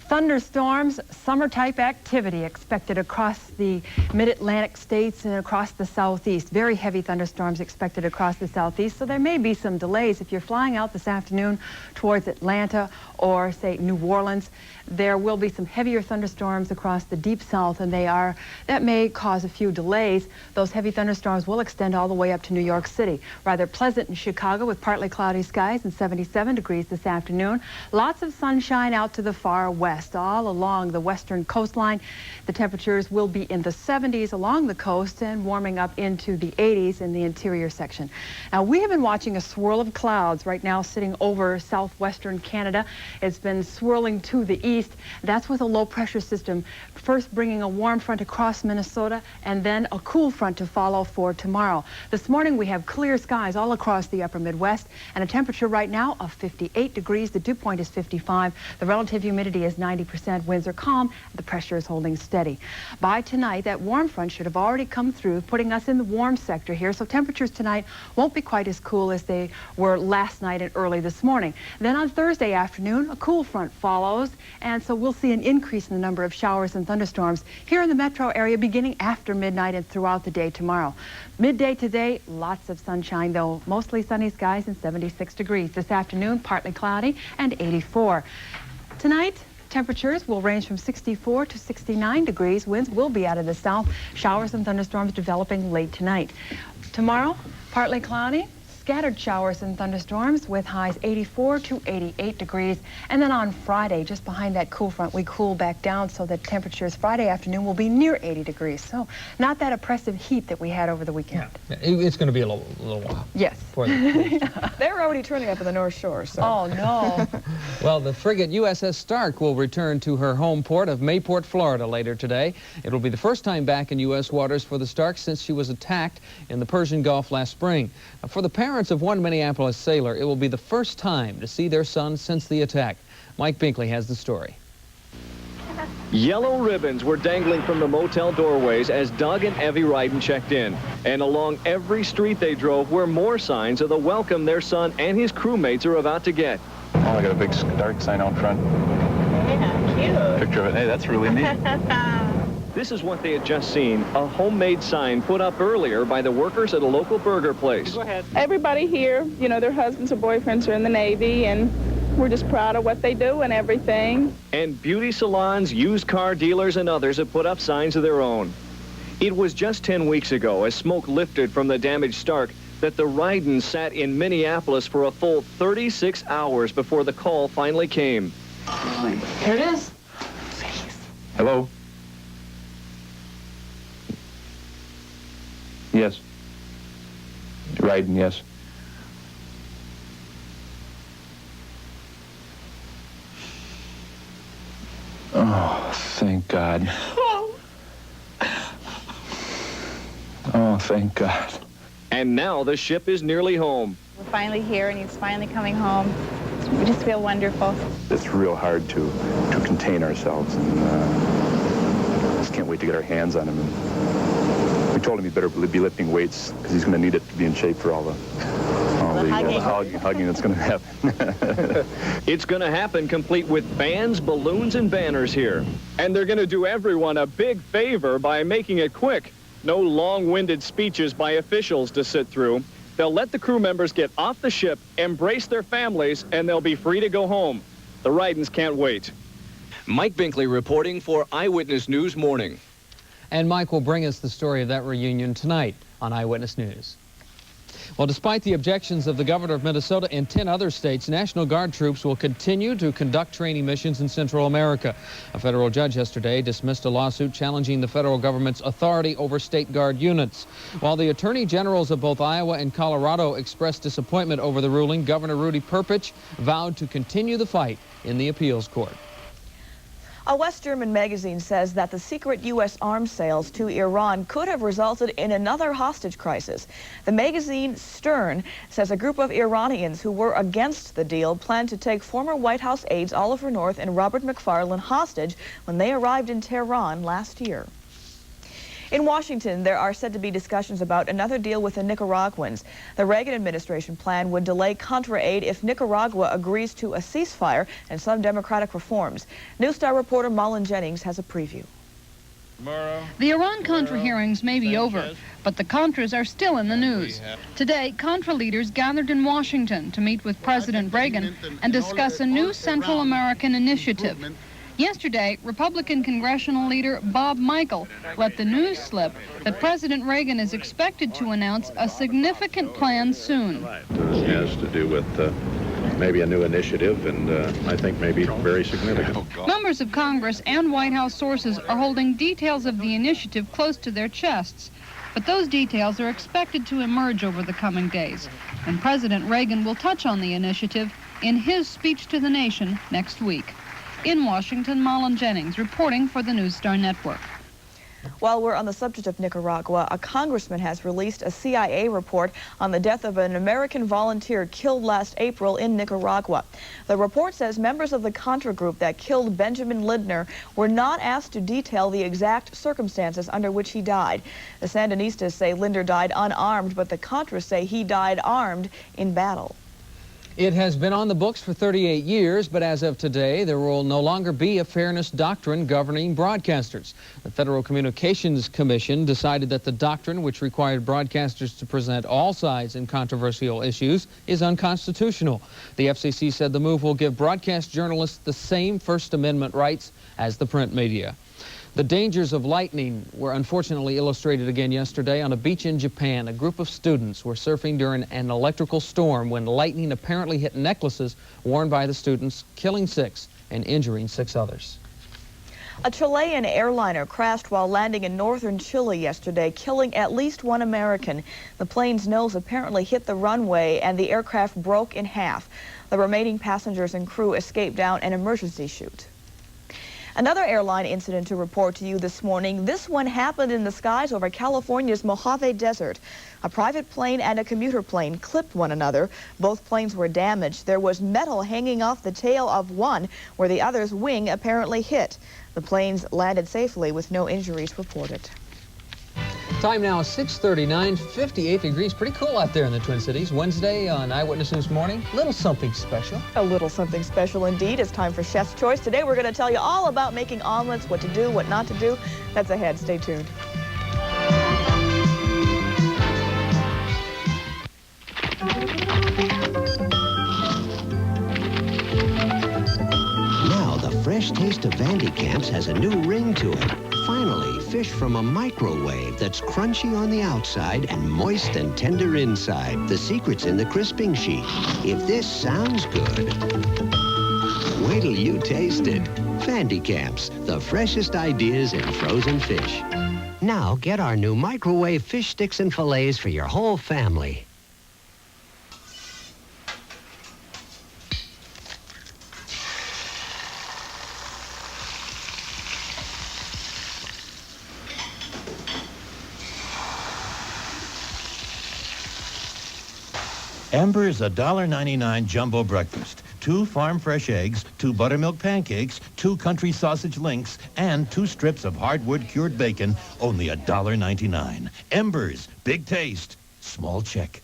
Thunderstorms, summer-type activity expected across the mid-Atlantic states and across the southeast. Very heavy thunderstorms expected across the southeast, so there may be some delays. If you're flying out this afternoon towards Atlanta or, say, New Orleans, there will be some heavier thunderstorms across the deep south, and that may cause a few delays. Those heavy thunderstorms will extend all the way up to New York City. Rather pleasant in Chicago with partly cloudy skies and 77 degrees this afternoon. Lots of sunshine out to the far west. All along the western coastline, the temperatures will be in the 70s along the coast and warming up into the 80s in the interior section. Now, we have been watching a swirl of clouds right now sitting over southwestern Canada. It's been swirling to the east. That's with a low pressure system first bringing a warm front across Minnesota and then a cool front to follow for tomorrow. This morning we have clear skies all across the upper Midwest and a temperature right now of 58 degrees. The dew point is 55. The relative humidity is 90%. Winds are calm. The pressure is holding steady. By tonight, that warm front should have already come through, putting us in the warm sector here. So temperatures tonight won't be quite as cool as they were last night and early this morning. Then on Thursday afternoon, a cool front follows, and so we'll see an increase in the number of showers and thunderstorms here in the metro area beginning after midnight and throughout the day tomorrow. Midday today, lots of sunshine, though mostly sunny skies and 76 degrees. This afternoon, partly cloudy and 84. Tonight, temperatures will range from 64 to 69 degrees. Winds will be out of the south. Showers and thunderstorms developing late tonight. Tomorrow, partly cloudy, scattered showers and thunderstorms with highs 84 to 88 degrees. And then on Friday, just behind that cool front, we cool back down so that temperatures Friday afternoon will be near 80 degrees. So not that oppressive heat that we had over the weekend. Yeah. It's going to be a little while. Yes. They're already turning up on the North Shore. So. Oh, no. Well, the frigate USS Stark will return to her home port of Mayport, Florida later today. It will be the first time back in U.S. waters for the Stark since she was attacked in the Persian Gulf last spring. For the parents of one Minneapolis sailor, it will be the first time to see their son since the attack. Mike Binkley has the story. Yellow ribbons were dangling from the motel doorways as Doug and Evie Ryden checked in. And along every street they drove were more signs of the welcome their son and his crewmates are about to get. Oh, I got a big dark sign out front. Yeah, cute. Picture of it. Hey, that's really neat. This is what they had just seen, a homemade sign put up earlier by the workers at a local burger place. Go ahead. Everybody here, you know, their husbands or boyfriends are in the Navy, and we're just proud of what they do and everything. And beauty salons, used car dealers, and others have put up signs of their own. It was just 10 weeks ago, as smoke lifted from the damaged Stark, that the Rydens sat in Minneapolis for a full 36 hours before the call finally came. Here it is. Hello? Yes. Ryden, yes. Oh, thank God. Oh, thank God. And now the ship is nearly home. We're finally here, and he's finally coming home. We just feel wonderful. It's real hard to contain ourselves, and just can't wait to get our hands on him. And we told him he better be lifting weights because he's going to need it to be in shape for all the hugging that's going to happen. It's going to happen complete with fans, balloons, and banners here. And they're going to do everyone a big favor by making it quick. No long-winded speeches by officials to sit through. They'll let the crew members get off the ship, embrace their families, and they'll be free to go home. The Rydens can't wait. Mike Binkley reporting for Eyewitness News Morning. And Mike will bring us the story of that reunion tonight on Eyewitness News. Well, despite the objections of the governor of Minnesota and 10 other states, National Guard troops will continue to conduct training missions in Central America. A federal judge yesterday dismissed a lawsuit challenging the federal government's authority over state guard units. While the attorney generals of both Iowa and Colorado expressed disappointment over the ruling, Governor Rudy Perpich vowed to continue the fight in the appeals court. A West German magazine says that the secret U.S. arms sales to Iran could have resulted in another hostage crisis. The magazine Stern says a group of Iranians who were against the deal planned to take former White House aides Oliver North and Robert McFarlane hostage when they arrived in Tehran last year. In Washington, there are said to be discussions about another deal with the Nicaraguans. The Reagan administration plan would delay Contra aid if Nicaragua agrees to a ceasefire and some democratic reforms. News Star reporter Mullen Jennings has a preview. The Iran-Contra hearings may be over, but the Contras are still in the news. Today, Contra leaders gathered in Washington to meet with President Reagan and discuss a new Central American initiative. Yesterday, Republican congressional leader Bob Michel let the news slip that President Reagan is expected to announce a significant plan soon. It has to do with maybe a new initiative, and I think maybe very significant. Members of Congress and White House sources are holding details of the initiative close to their chests, but those details are expected to emerge over the coming days, and President Reagan will touch on the initiative in his speech to the nation next week. In Washington, Mullen Jennings reporting for the News Star Network. While we're on the subject of Nicaragua, a congressman has released a CIA report on the death of an American volunteer killed last April in Nicaragua. The report says members of the Contra group that killed Benjamin Lindner were not asked to detail the exact circumstances under which he died. The Sandinistas say Lindner died unarmed, but the Contras say he died armed in battle. It has been on the books for 38 years, but as of today, there will no longer be a fairness doctrine governing broadcasters. The Federal Communications Commission decided that the doctrine, which required broadcasters to present all sides in controversial issues, is unconstitutional. The FCC said the move will give broadcast journalists the same First Amendment rights as the print media. The dangers of lightning were unfortunately illustrated again yesterday on a beach in Japan. A group of students were surfing during an electrical storm when lightning apparently hit necklaces worn by the students, killing 6 and injuring 6 others. A Chilean airliner crashed while landing in northern Chile yesterday, killing at least 1 American. The plane's nose apparently hit the runway and the aircraft broke in half. The remaining passengers and crew escaped down an emergency chute. Another airline incident to report to you this morning. This one happened in the skies over California's Mojave Desert. A private plane and a commuter plane clipped one another. Both planes were damaged. There was metal hanging off the tail of one where the other's wing apparently hit. The planes landed safely with no injuries reported. Time now 6:39, 58 degrees. Pretty cool out there in the Twin Cities. Wednesday on Eyewitness News Morning. Little something special. A little something special indeed. It's time for Chef's Choice. Today we're going to tell you all about making omelets, what to do, what not to do. That's ahead. Stay tuned. Now the fresh taste of Vandy Camps has a new ring to it. Finally, fish from a microwave that's crunchy on the outside and moist and tender inside. The secret's in the crisping sheet. If this sounds good, wait till you taste it. Vandy Camps, the freshest ideas in frozen fish. Now get our new microwave fish sticks and fillets for your whole family. Amber's $1.99 jumbo breakfast. 2 farm fresh eggs, 2 buttermilk pancakes, 2 country sausage links, and 2 strips of hardwood cured bacon, only $1.99. Embers, big taste, small check.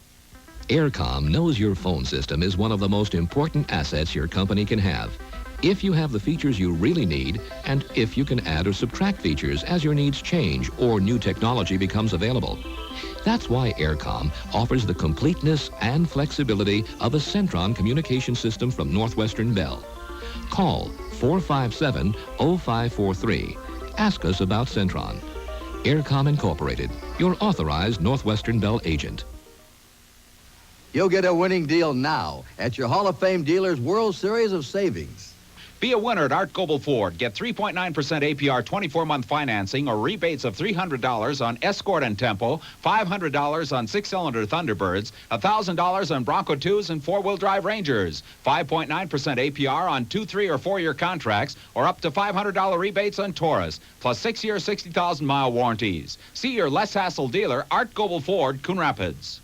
Aircom knows your phone system is one of the most important assets your company can have. If you have the features you really need, and if you can add or subtract features as your needs change or new technology becomes available. That's why Aircom offers the completeness and flexibility of a Centron communication system from Northwestern Bell. Call 457-0543. Ask us about Centron. Aircom Incorporated, your authorized Northwestern Bell agent. You'll get a winning deal now at your Hall of Fame dealer's World Series of Savings. Be a winner at Art Goebel Ford. Get 3.9% APR 24-month financing or rebates of $300 on Escort and Tempo, $500 on 6-cylinder Thunderbirds, $1,000 on Bronco 2s and 4-wheel drive Rangers, 5.9% APR on 2, 3, or 4-year contracts, or up to $500 rebates on Taurus, plus 6-year, 60,000-mile warranties. See your less hassle dealer, Art Goebel Ford, Coon Rapids.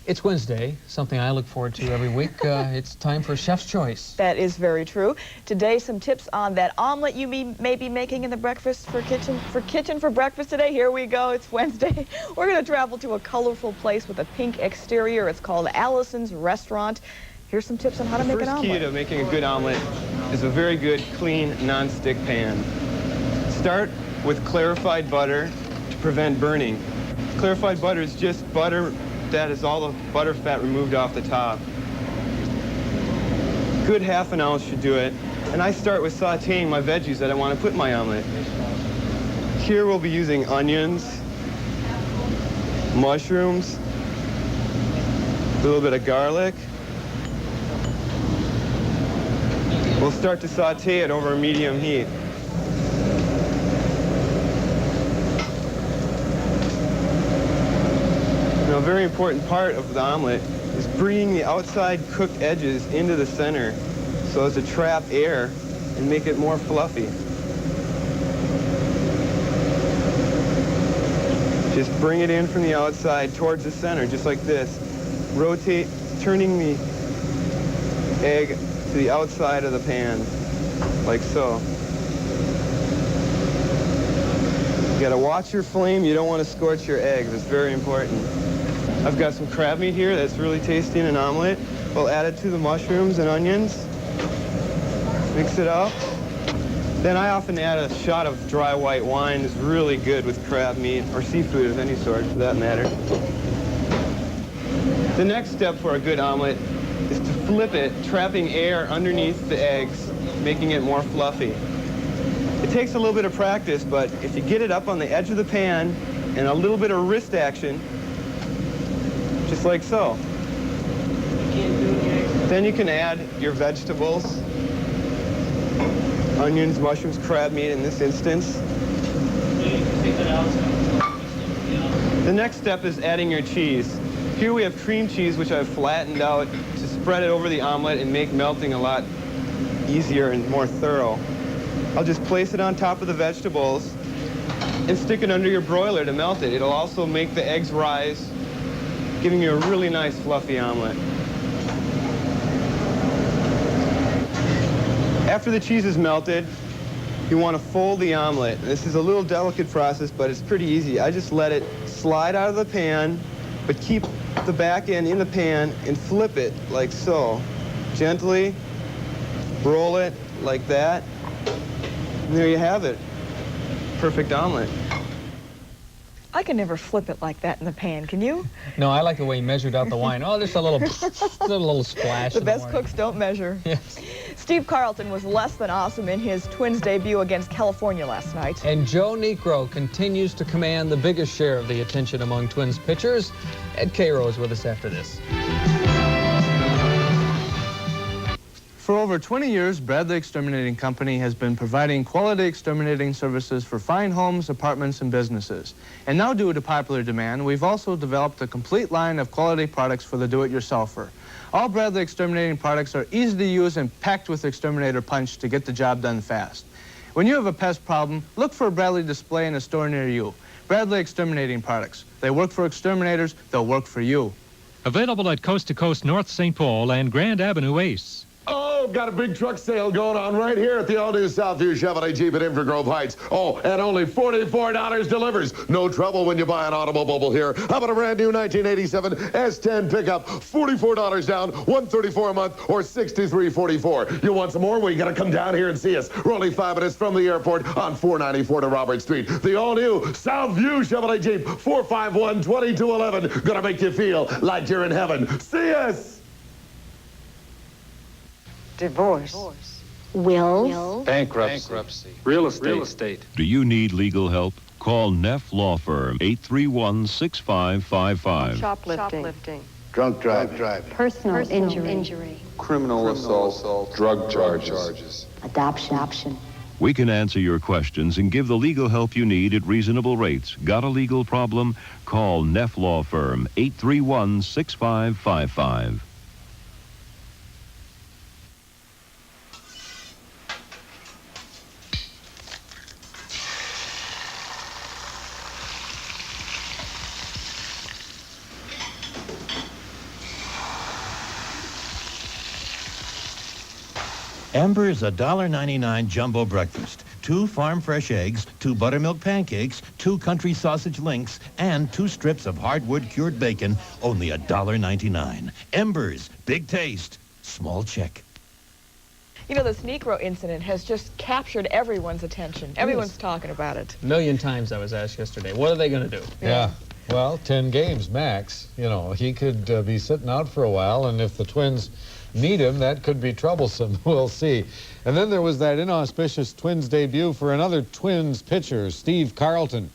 It's Wednesday, something I look forward to every week. It's time for Chef's Choice. That is very true. Today, some tips on that omelet you may be making in the kitchen for breakfast today. Here we go. It's Wednesday. We're going to travel to a colorful place with a pink exterior. It's called Allison's Restaurant. Here's some tips on how to make an omelet. The first key to making a good omelet is a very good, clean, non-stick pan. Start with clarified butter to prevent burning. Clarified butter is just butter that is all the butter fat removed off the top. Good ½ ounce should do it. And I start with sauteing my veggies that I want to put in my omelet. Here we'll be using onions, mushrooms, a little bit of garlic. We'll start to saute it over a medium heat. A very important part of the omelet is bringing the outside cooked edges into the center so as to trap air and make it more fluffy. Just bring it in from the outside towards the center, just like this. Rotate, turning the egg to the outside of the pan, like so. You gotta watch your flame. You don't want to scorch your eggs. It's very important. I've got some crab meat here that's really tasty in an omelet. We'll add it to the mushrooms and onions. Mix it up. Then I often add a shot of dry white wine. It's really good with crab meat or seafood of any sort, for that matter. The next step for a good omelet is to flip it, trapping air underneath the eggs, making it more fluffy. It takes a little bit of practice, but if you get it up on the edge of the pan and a little bit of wrist action, just like so. Then you can add your vegetables, onions, mushrooms, crab meat in this instance. The next step is adding your cheese. Here we have cream cheese, which I've flattened out to spread it over the omelet and make melting a lot easier and more thorough. I'll just place it on top of the vegetables and stick it under your broiler to melt it. It'll also make the eggs rise, giving you a really nice fluffy omelet. After the cheese is melted, you want to fold the omelet. This is a little delicate process, but it's pretty easy. I just let it slide out of the pan, but keep the back end in the pan and flip it like so. Gently roll it like that. And there you have it. Perfect omelet. I can never flip it like that in the pan, can you? No, I like the way he measured out the wine. Oh, just a little splash. The best cooks don't measure. Yes. Steve Carlton was less than awesome in his Twins debut against California last night. And Joe Niekro continues to command the biggest share of the attention among Twins pitchers. Ed Cairo is with us after this. For over 20 years, Bradley Exterminating Company has been providing quality exterminating services for fine homes, apartments, and businesses. And now, due to popular demand, we've also developed a complete line of quality products for the do-it-yourselfer. All Bradley Exterminating products are easy to use and packed with exterminator punch to get the job done fast. When you have a pest problem, look for a Bradley display in a store near you. Bradley Exterminating products. They work for exterminators, they'll work for you. Available at Coast to Coast North St. Paul and Grand Avenue Ace. Oh, got a big truck sale going on right here at the all-new Southview Chevrolet Jeep at Inver Grove Heights. Oh, and only $44 delivers. No trouble when you buy an automobile here. How about a brand new 1987 S10 pickup? $44 down, $134 a month, or $63.44. You want some more? Well, you got to come down here and see us. We're only 5 minutes from the airport on 494 to Robert Street. The all-new Southview Chevrolet Jeep, 451-2211. Gonna make you feel like you're in heaven. See us! Divorce. Wills. Bankruptcy. Real estate. Do you need legal help? Call Neff Law Firm, 831-6555. Shoplifting. Drunk driving. Personal injury. Criminal assault. Drug charges. Adoption. We can answer your questions and give the legal help you need at reasonable rates. Got a legal problem? Call Neff Law Firm, 831-6555. Ember's $1.99 jumbo breakfast. 2 farm fresh eggs, 2 buttermilk pancakes, 2 country sausage links, and 2 strips of hardwood cured bacon, only $1.99. Ember's, big taste, small check. You know, this Niekro incident has just captured everyone's attention. Everyone's talking about it. A million times I was asked yesterday, what are they going to do? Yeah. Well, 10 games max. You know, he could be sitting out for a while, and if the Twins need him, that could be troublesome. We'll see. And then there was that inauspicious Twins debut for another Twins pitcher, Steve Carlton.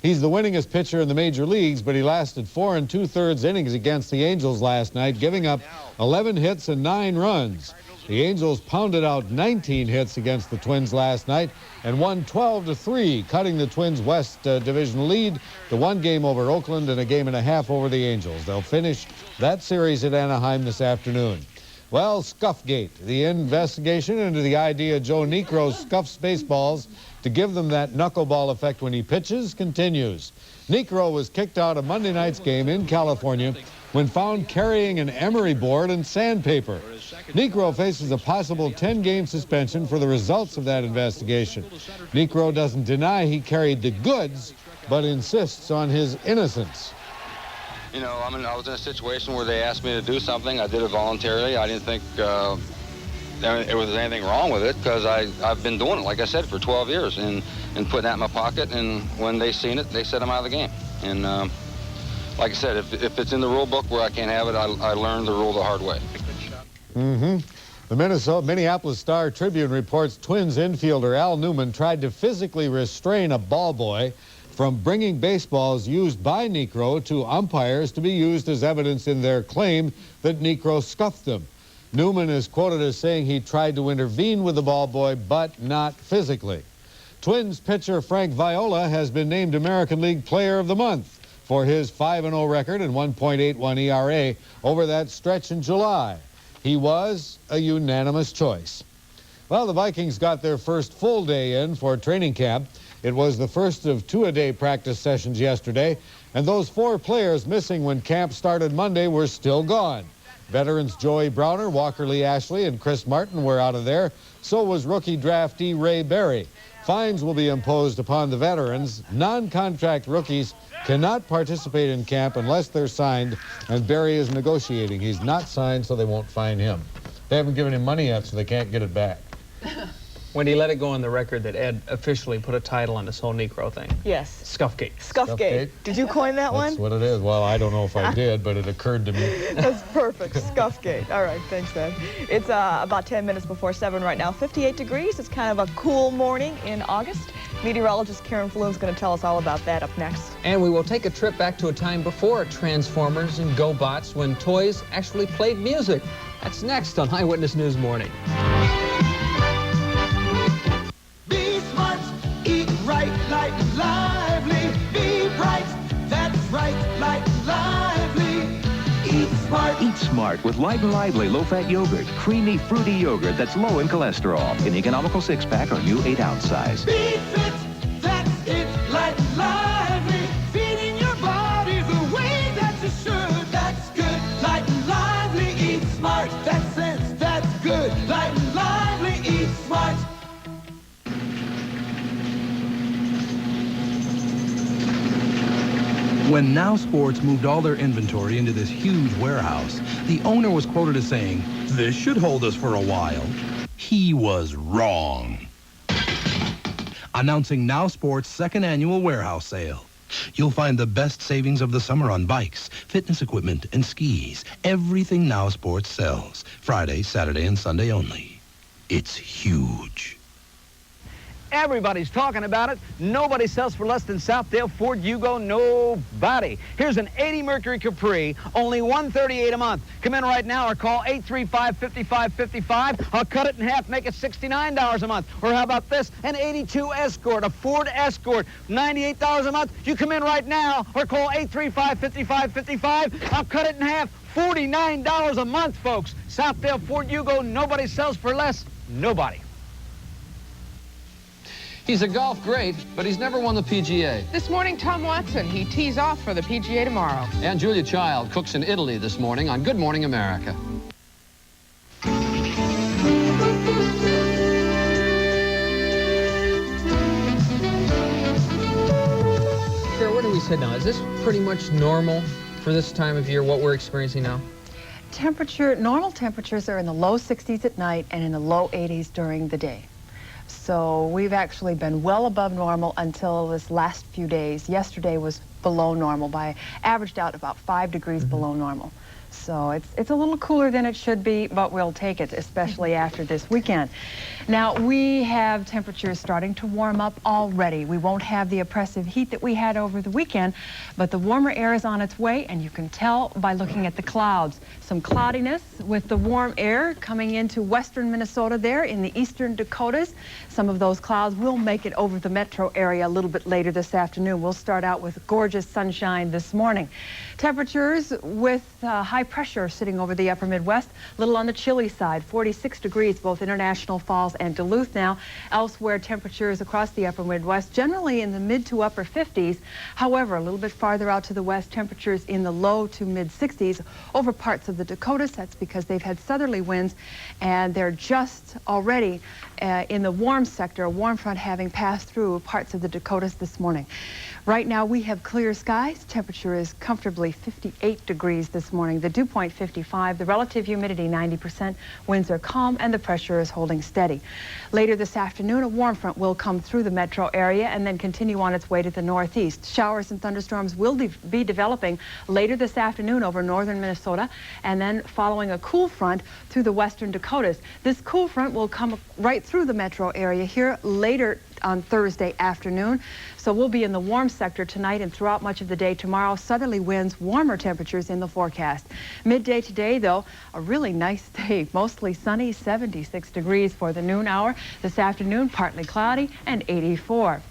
He's the winningest pitcher in the major leagues, but he lasted 4 2/3 innings against the Angels last night, giving up 11 hits and 9 runs. The Angels pounded out 19 hits against the Twins last night and won 12-3, cutting the Twins' West Division lead to 1 game over Oakland and a game and a half over the Angels. They'll finish that series at Anaheim this afternoon. Well, Scuffgate, the investigation into the idea Joe Niekro scuffs baseballs to give them that knuckleball effect when he pitches continues. Niekro was kicked out of Monday night's game in California when found carrying an emery board and sandpaper. Niekro faces a possible 10-game suspension for the results of that investigation. Niekro doesn't deny he carried the goods, but insists on his innocence. You know, I was in a situation where they asked me to do something. I did it voluntarily. I didn't think there was anything wrong with it because I've been doing it, like I said, for 12 years and putting that in my pocket. And when they seen it, they said I'm out of the game. And like I said, if it's in the rule book where I can't have it, I learned the rule the hard way. The Minneapolis Star-Tribune reports Twins infielder Al Newman tried to physically restrain a ball boy from bringing baseballs used by Niekro to umpires to be used as evidence in their claim that Niekro scuffed them. Newman is quoted as saying he tried to intervene with the ball boy, but not physically. Twins pitcher Frank Viola has been named American League Player of the Month for his 5-0 record and 1.81 ERA over that stretch in July. He was a unanimous choice. Well, the Vikings got their first full day in for training camp. It was the first of 2-a-day practice sessions yesterday, and those 4 players missing when camp started Monday were still gone. Veterans Joey Browner, Walker Lee Ashley, and Chris Martin were out of there. So was rookie draftee Ray Berry. Fines will be imposed upon the veterans. Non-contract rookies cannot participate in camp unless they're signed, and Barry is negotiating. He's not signed, so they won't fine him. They haven't given him money yet, so they can't get it back. Wendy, let it go on the record that Ed officially put a title on this whole Negro thing. Yes. Scuffgate. Scuffgate. Did you coin that one? That's what it is. Well, I don't know if I did, but it occurred to me. That's perfect. Scuffgate. All right, thanks, Ed. It's about 10 minutes before 7 right now. 58 degrees. It's kind of a cool morning in August. Meteorologist Karen Falloon's going to tell us all about that up next. And we will take a trip back to a time before Transformers and GoBots when toys actually played music. That's next on Eyewitness News Morning. Be smart, eat right, like lively. Be bright, that's right, like lively. Eat smart. Eat smart with Light and Lively low-fat yogurt. Creamy, fruity yogurt that's low in cholesterol. An economical six-pack or new 8-ounce size. Be fit, that's it, light and lively. Feeding your body the way that you should. That's good, light and lively. Eat smart, that's sense, that's good. Light and lively, eat smart. When Now Sports moved all their inventory into this huge warehouse, the owner was quoted as saying, "This should hold us for a while." He was wrong. Announcing Now Sports' second annual warehouse sale. You'll find the best savings of the summer on bikes, fitness equipment, and skis. Everything Now Sports sells. Friday, Saturday, and Sunday only. It's huge. Everybody's talking about it. Nobody sells for less than Southdale Ford Yugo. Nobody. Here's an 80 Mercury Capri, only $138 a month. Come in right now or call 835-5555. I'll cut it in half, make it $69 a month. Or how about this? An 82 Escort, a Ford Escort, $98 a month. You come in right now or call 835-5555. I'll cut it in half, $49 a month, folks. Southdale Ford Yugo. Nobody sells for less. Nobody. He's a golf great, but he's never won the PGA. This morning, Tom Watson, he tees off for the PGA tomorrow. And Julia Child cooks in Italy this morning on Good Morning America. Sarah, what do we say now? Is this pretty much normal for this time of year, what we're experiencing now? Normal temperatures are in the low 60s at night and in the low 80s during the day. So we've actually been well above normal until this last few days. Yesterday was below normal averaged out about 5 degrees below normal. So it's a little cooler than it should be, but we'll take it, especially after this weekend. Now, we have temperatures starting to warm up already. We won't have the oppressive heat that we had over the weekend, but the warmer air is on its way, and you can tell by looking at the clouds. Some cloudiness with the warm air coming into western Minnesota there in the eastern Dakotas. Some of those clouds will make it over the metro area a little bit later this afternoon. We'll start out with gorgeous sunshine this morning. Temperatures with high pressure sitting over the upper Midwest, a little on the chilly side, 46 degrees, both International Falls and Duluth now. Elsewhere, temperatures across the upper Midwest, generally in the mid to upper 50s. However, a little bit farther out to the west, temperatures in the low to mid 60s over parts of the Dakotas. That's because they've had southerly winds, and they're just already in the warm sector, a warm front having passed through parts of the Dakotas this morning. Right now, we have clear skies. Temperature is comfortably 58 degrees this morning. The dew point 55. The relative humidity 90%. Winds are calm, and the pressure is holding steady. Later this afternoon, a warm front will come through the metro area and then continue on its way to the northeast. Showers and thunderstorms will be developing later this afternoon over northern Minnesota, and then following a cool front through the western Dakotas. This cool front will come right through the metro area here later on Thursday afternoon. So we'll be in the warm sector tonight and throughout much of the day tomorrow. Southerly winds, warmer temperatures in the forecast. Midday today, though, a really nice day. Mostly sunny, 76 degrees for the noon hour. This afternoon, partly cloudy and 84.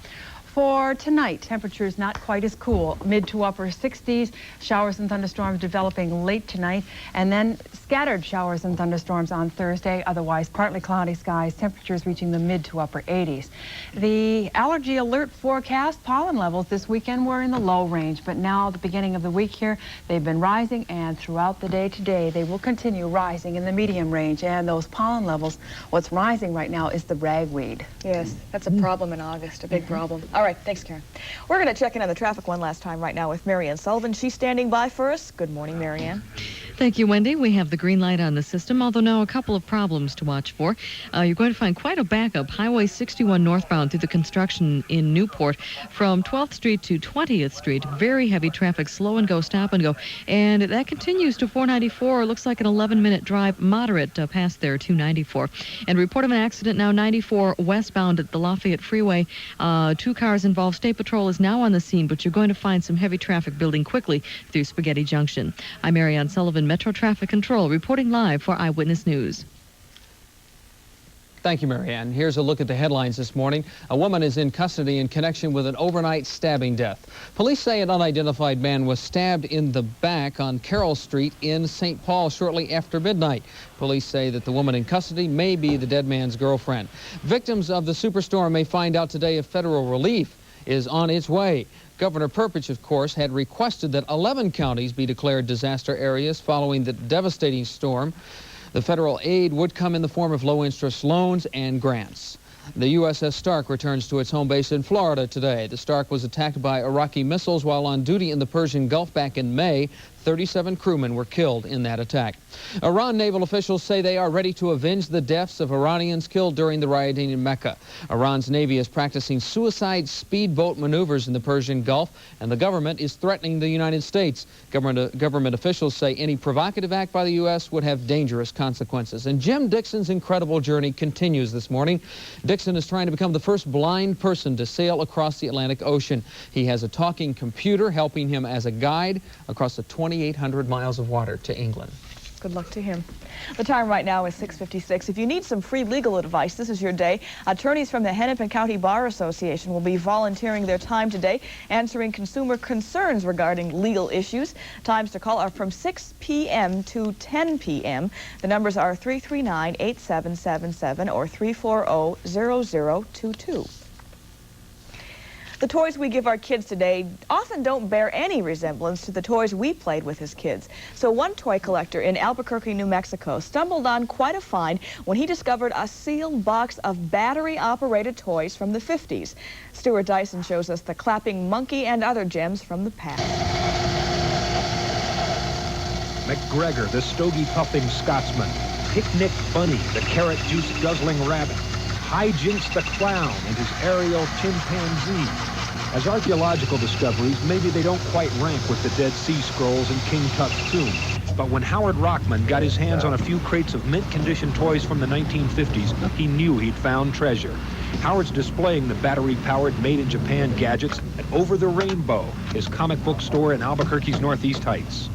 For tonight, temperatures not quite as cool, mid to upper 60s, showers and thunderstorms developing late tonight, and then scattered showers and thunderstorms on Thursday, otherwise partly cloudy skies, temperatures reaching the mid to upper 80s. The allergy alert forecast, pollen levels this weekend were in the low range, but now at the beginning of the week here, they've been rising, and throughout the day today, they will continue rising in the medium range, and those pollen levels, what's rising right now is the ragweed. Yes, that's a problem in August, a big problem. All right, thanks, Karen. We're going to check in on the traffic one last time right now with Marianne Sullivan. She's standing by for us. Good morning, Marianne. Thank you, Wendy. We have the green light on the system, although now a couple of problems to watch for. You're going to find quite a backup. Highway 61 northbound through the construction in Newport from 12th Street to 20th Street. Very heavy traffic, slow and go, stop and go. And that continues to 494. Looks like an 11-minute drive, moderate past there, 294. And report of an accident now 94 westbound at the Lafayette Freeway. 2 cars involved. State Patrol is now on the scene, but you're going to find some heavy traffic building quickly through Spaghetti Junction. I'm Marianne Sullivan, Metro Traffic Control, reporting live for Eyewitness News. Thank you, Marianne. Here's a look at the headlines this morning. A woman is in custody in connection with an overnight stabbing death. Police say an unidentified man was stabbed in the back on Carroll Street in St. Paul shortly after midnight. Police say that the woman in custody may be the dead man's girlfriend. Victims of the superstorm may find out today if federal relief is on its way. Governor Perpich, of course, had requested that 11 counties be declared disaster areas following the devastating storm. The federal aid would come in the form of low-interest loans and grants. The USS Stark returns to its home base in Florida today. The Stark was attacked by Iraqi missiles while on duty in the Persian Gulf back in May. 37 crewmen were killed in that attack. Iran naval officials say they are ready to avenge the deaths of Iranians killed during the rioting in Mecca. Iran's Navy is practicing suicide speedboat maneuvers in the Persian Gulf, and the government is threatening the United States. Government officials say any provocative act by the U.S. would have dangerous consequences. And Jim Dixon's incredible journey continues this morning. Dixon is trying to become the first blind person to sail across the Atlantic Ocean. He has a talking computer helping him as a guide across the 2,800 miles of water to England. Good luck to him. The time right now is 6:56. If you need some free legal advice, this is your day. Attorneys from the Hennepin County Bar Association will be volunteering their time today, answering consumer concerns regarding legal issues. Times to call are from 6 p.m. to 10 p.m. The numbers are 339-8777 or 340-0022. The toys we give our kids today often don't bear any resemblance to the toys we played with as kids. So one toy collector in Albuquerque, New Mexico stumbled on quite a find when he discovered a sealed box of battery-operated toys from the 50s. Stuart Dyson shows us the clapping monkey and other gems from the past. McGregor, the stogie-puffing Scotsman. Picnic Bunny, the carrot-juice-guzzling rabbit. Hijinks the clown and his aerial chimpanzee. As archaeological discoveries, maybe they don't quite rank with the Dead Sea Scrolls and King Tut's tomb. But when Howard Rockman got his hands on a few crates of mint-condition toys from the 1950s, he knew he'd found treasure. Howard's displaying the battery-powered made-in-Japan gadgets at Over the Rainbow, his comic book store in Albuquerque's Northeast Heights.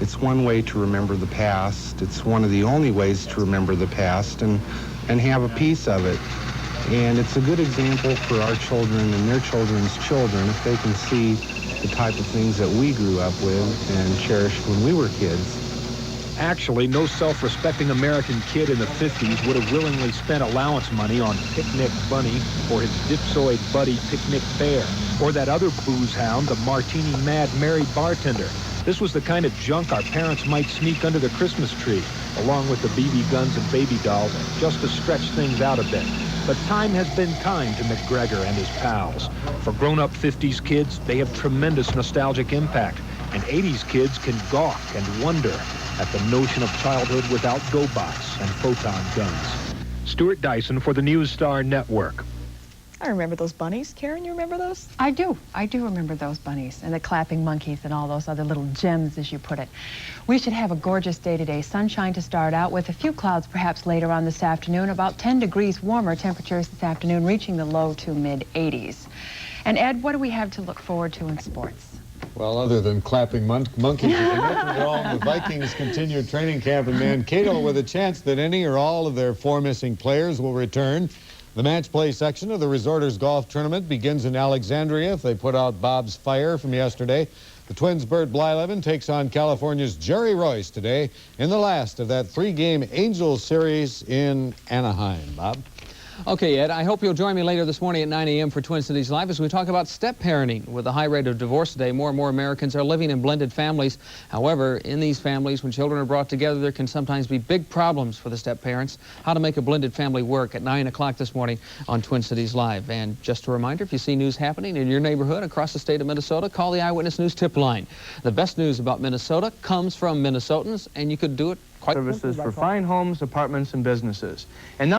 It's one way to remember the past. It's one of the only ways to remember the past and have a piece of it. And it's a good example for our children and their children's children if they can see the type of things that we grew up with and cherished when we were kids. Actually, no self-respecting American kid in the 50s would have willingly spent allowance money on Picnic Bunny or his dipsoid buddy Picnic Bear, or that other booze hound, the Martini Mad Mary bartender. This was the kind of junk our parents might sneak under the Christmas tree, along with the BB guns and baby dolls, just to stretch things out a bit. But time has been kind to McGregor and his pals. For grown-up 50s kids, they have tremendous nostalgic impact, and 80s kids can gawk and wonder at the notion of childhood without GoBots and photon guns. Stuart Dyson for the News Star Network. I remember those bunnies. Karen, you remember those? I do remember those bunnies and the clapping monkeys and all those other little gems, as you put it. We should have a gorgeous day today. Sunshine to start out with, a few clouds perhaps later on this afternoon. About 10 degrees warmer temperatures this afternoon, reaching the low to mid-80s. And Ed, what do we have to look forward to in sports? Well, other than clapping monkeys, the Vikings continue training camp in Mankato with a chance that any or all of their 4 missing players will return. The match play section of the Resorters Golf Tournament begins in Alexandria. If they put out Bob's Fire from yesterday, the Twins' Bert Blyleven takes on California's Jerry Royce today in the last of that three-game Angels series in Anaheim. Bob? Okay, Ed, I hope you'll join me later this morning at 9 a.m. for Twin Cities Live as we talk about step-parenting. With the high rate of divorce today, more and more Americans are living in blended families. However, in these families, when children are brought together, there can sometimes be big problems for the step-parents. How to make a blended family work at 9 o'clock this morning on Twin Cities Live. And just a reminder, if you see news happening in your neighborhood across the state of Minnesota, call the Eyewitness News tip line. The best news about Minnesota comes from Minnesotans, and you could do it quite services for fine homes, apartments, and businesses. And now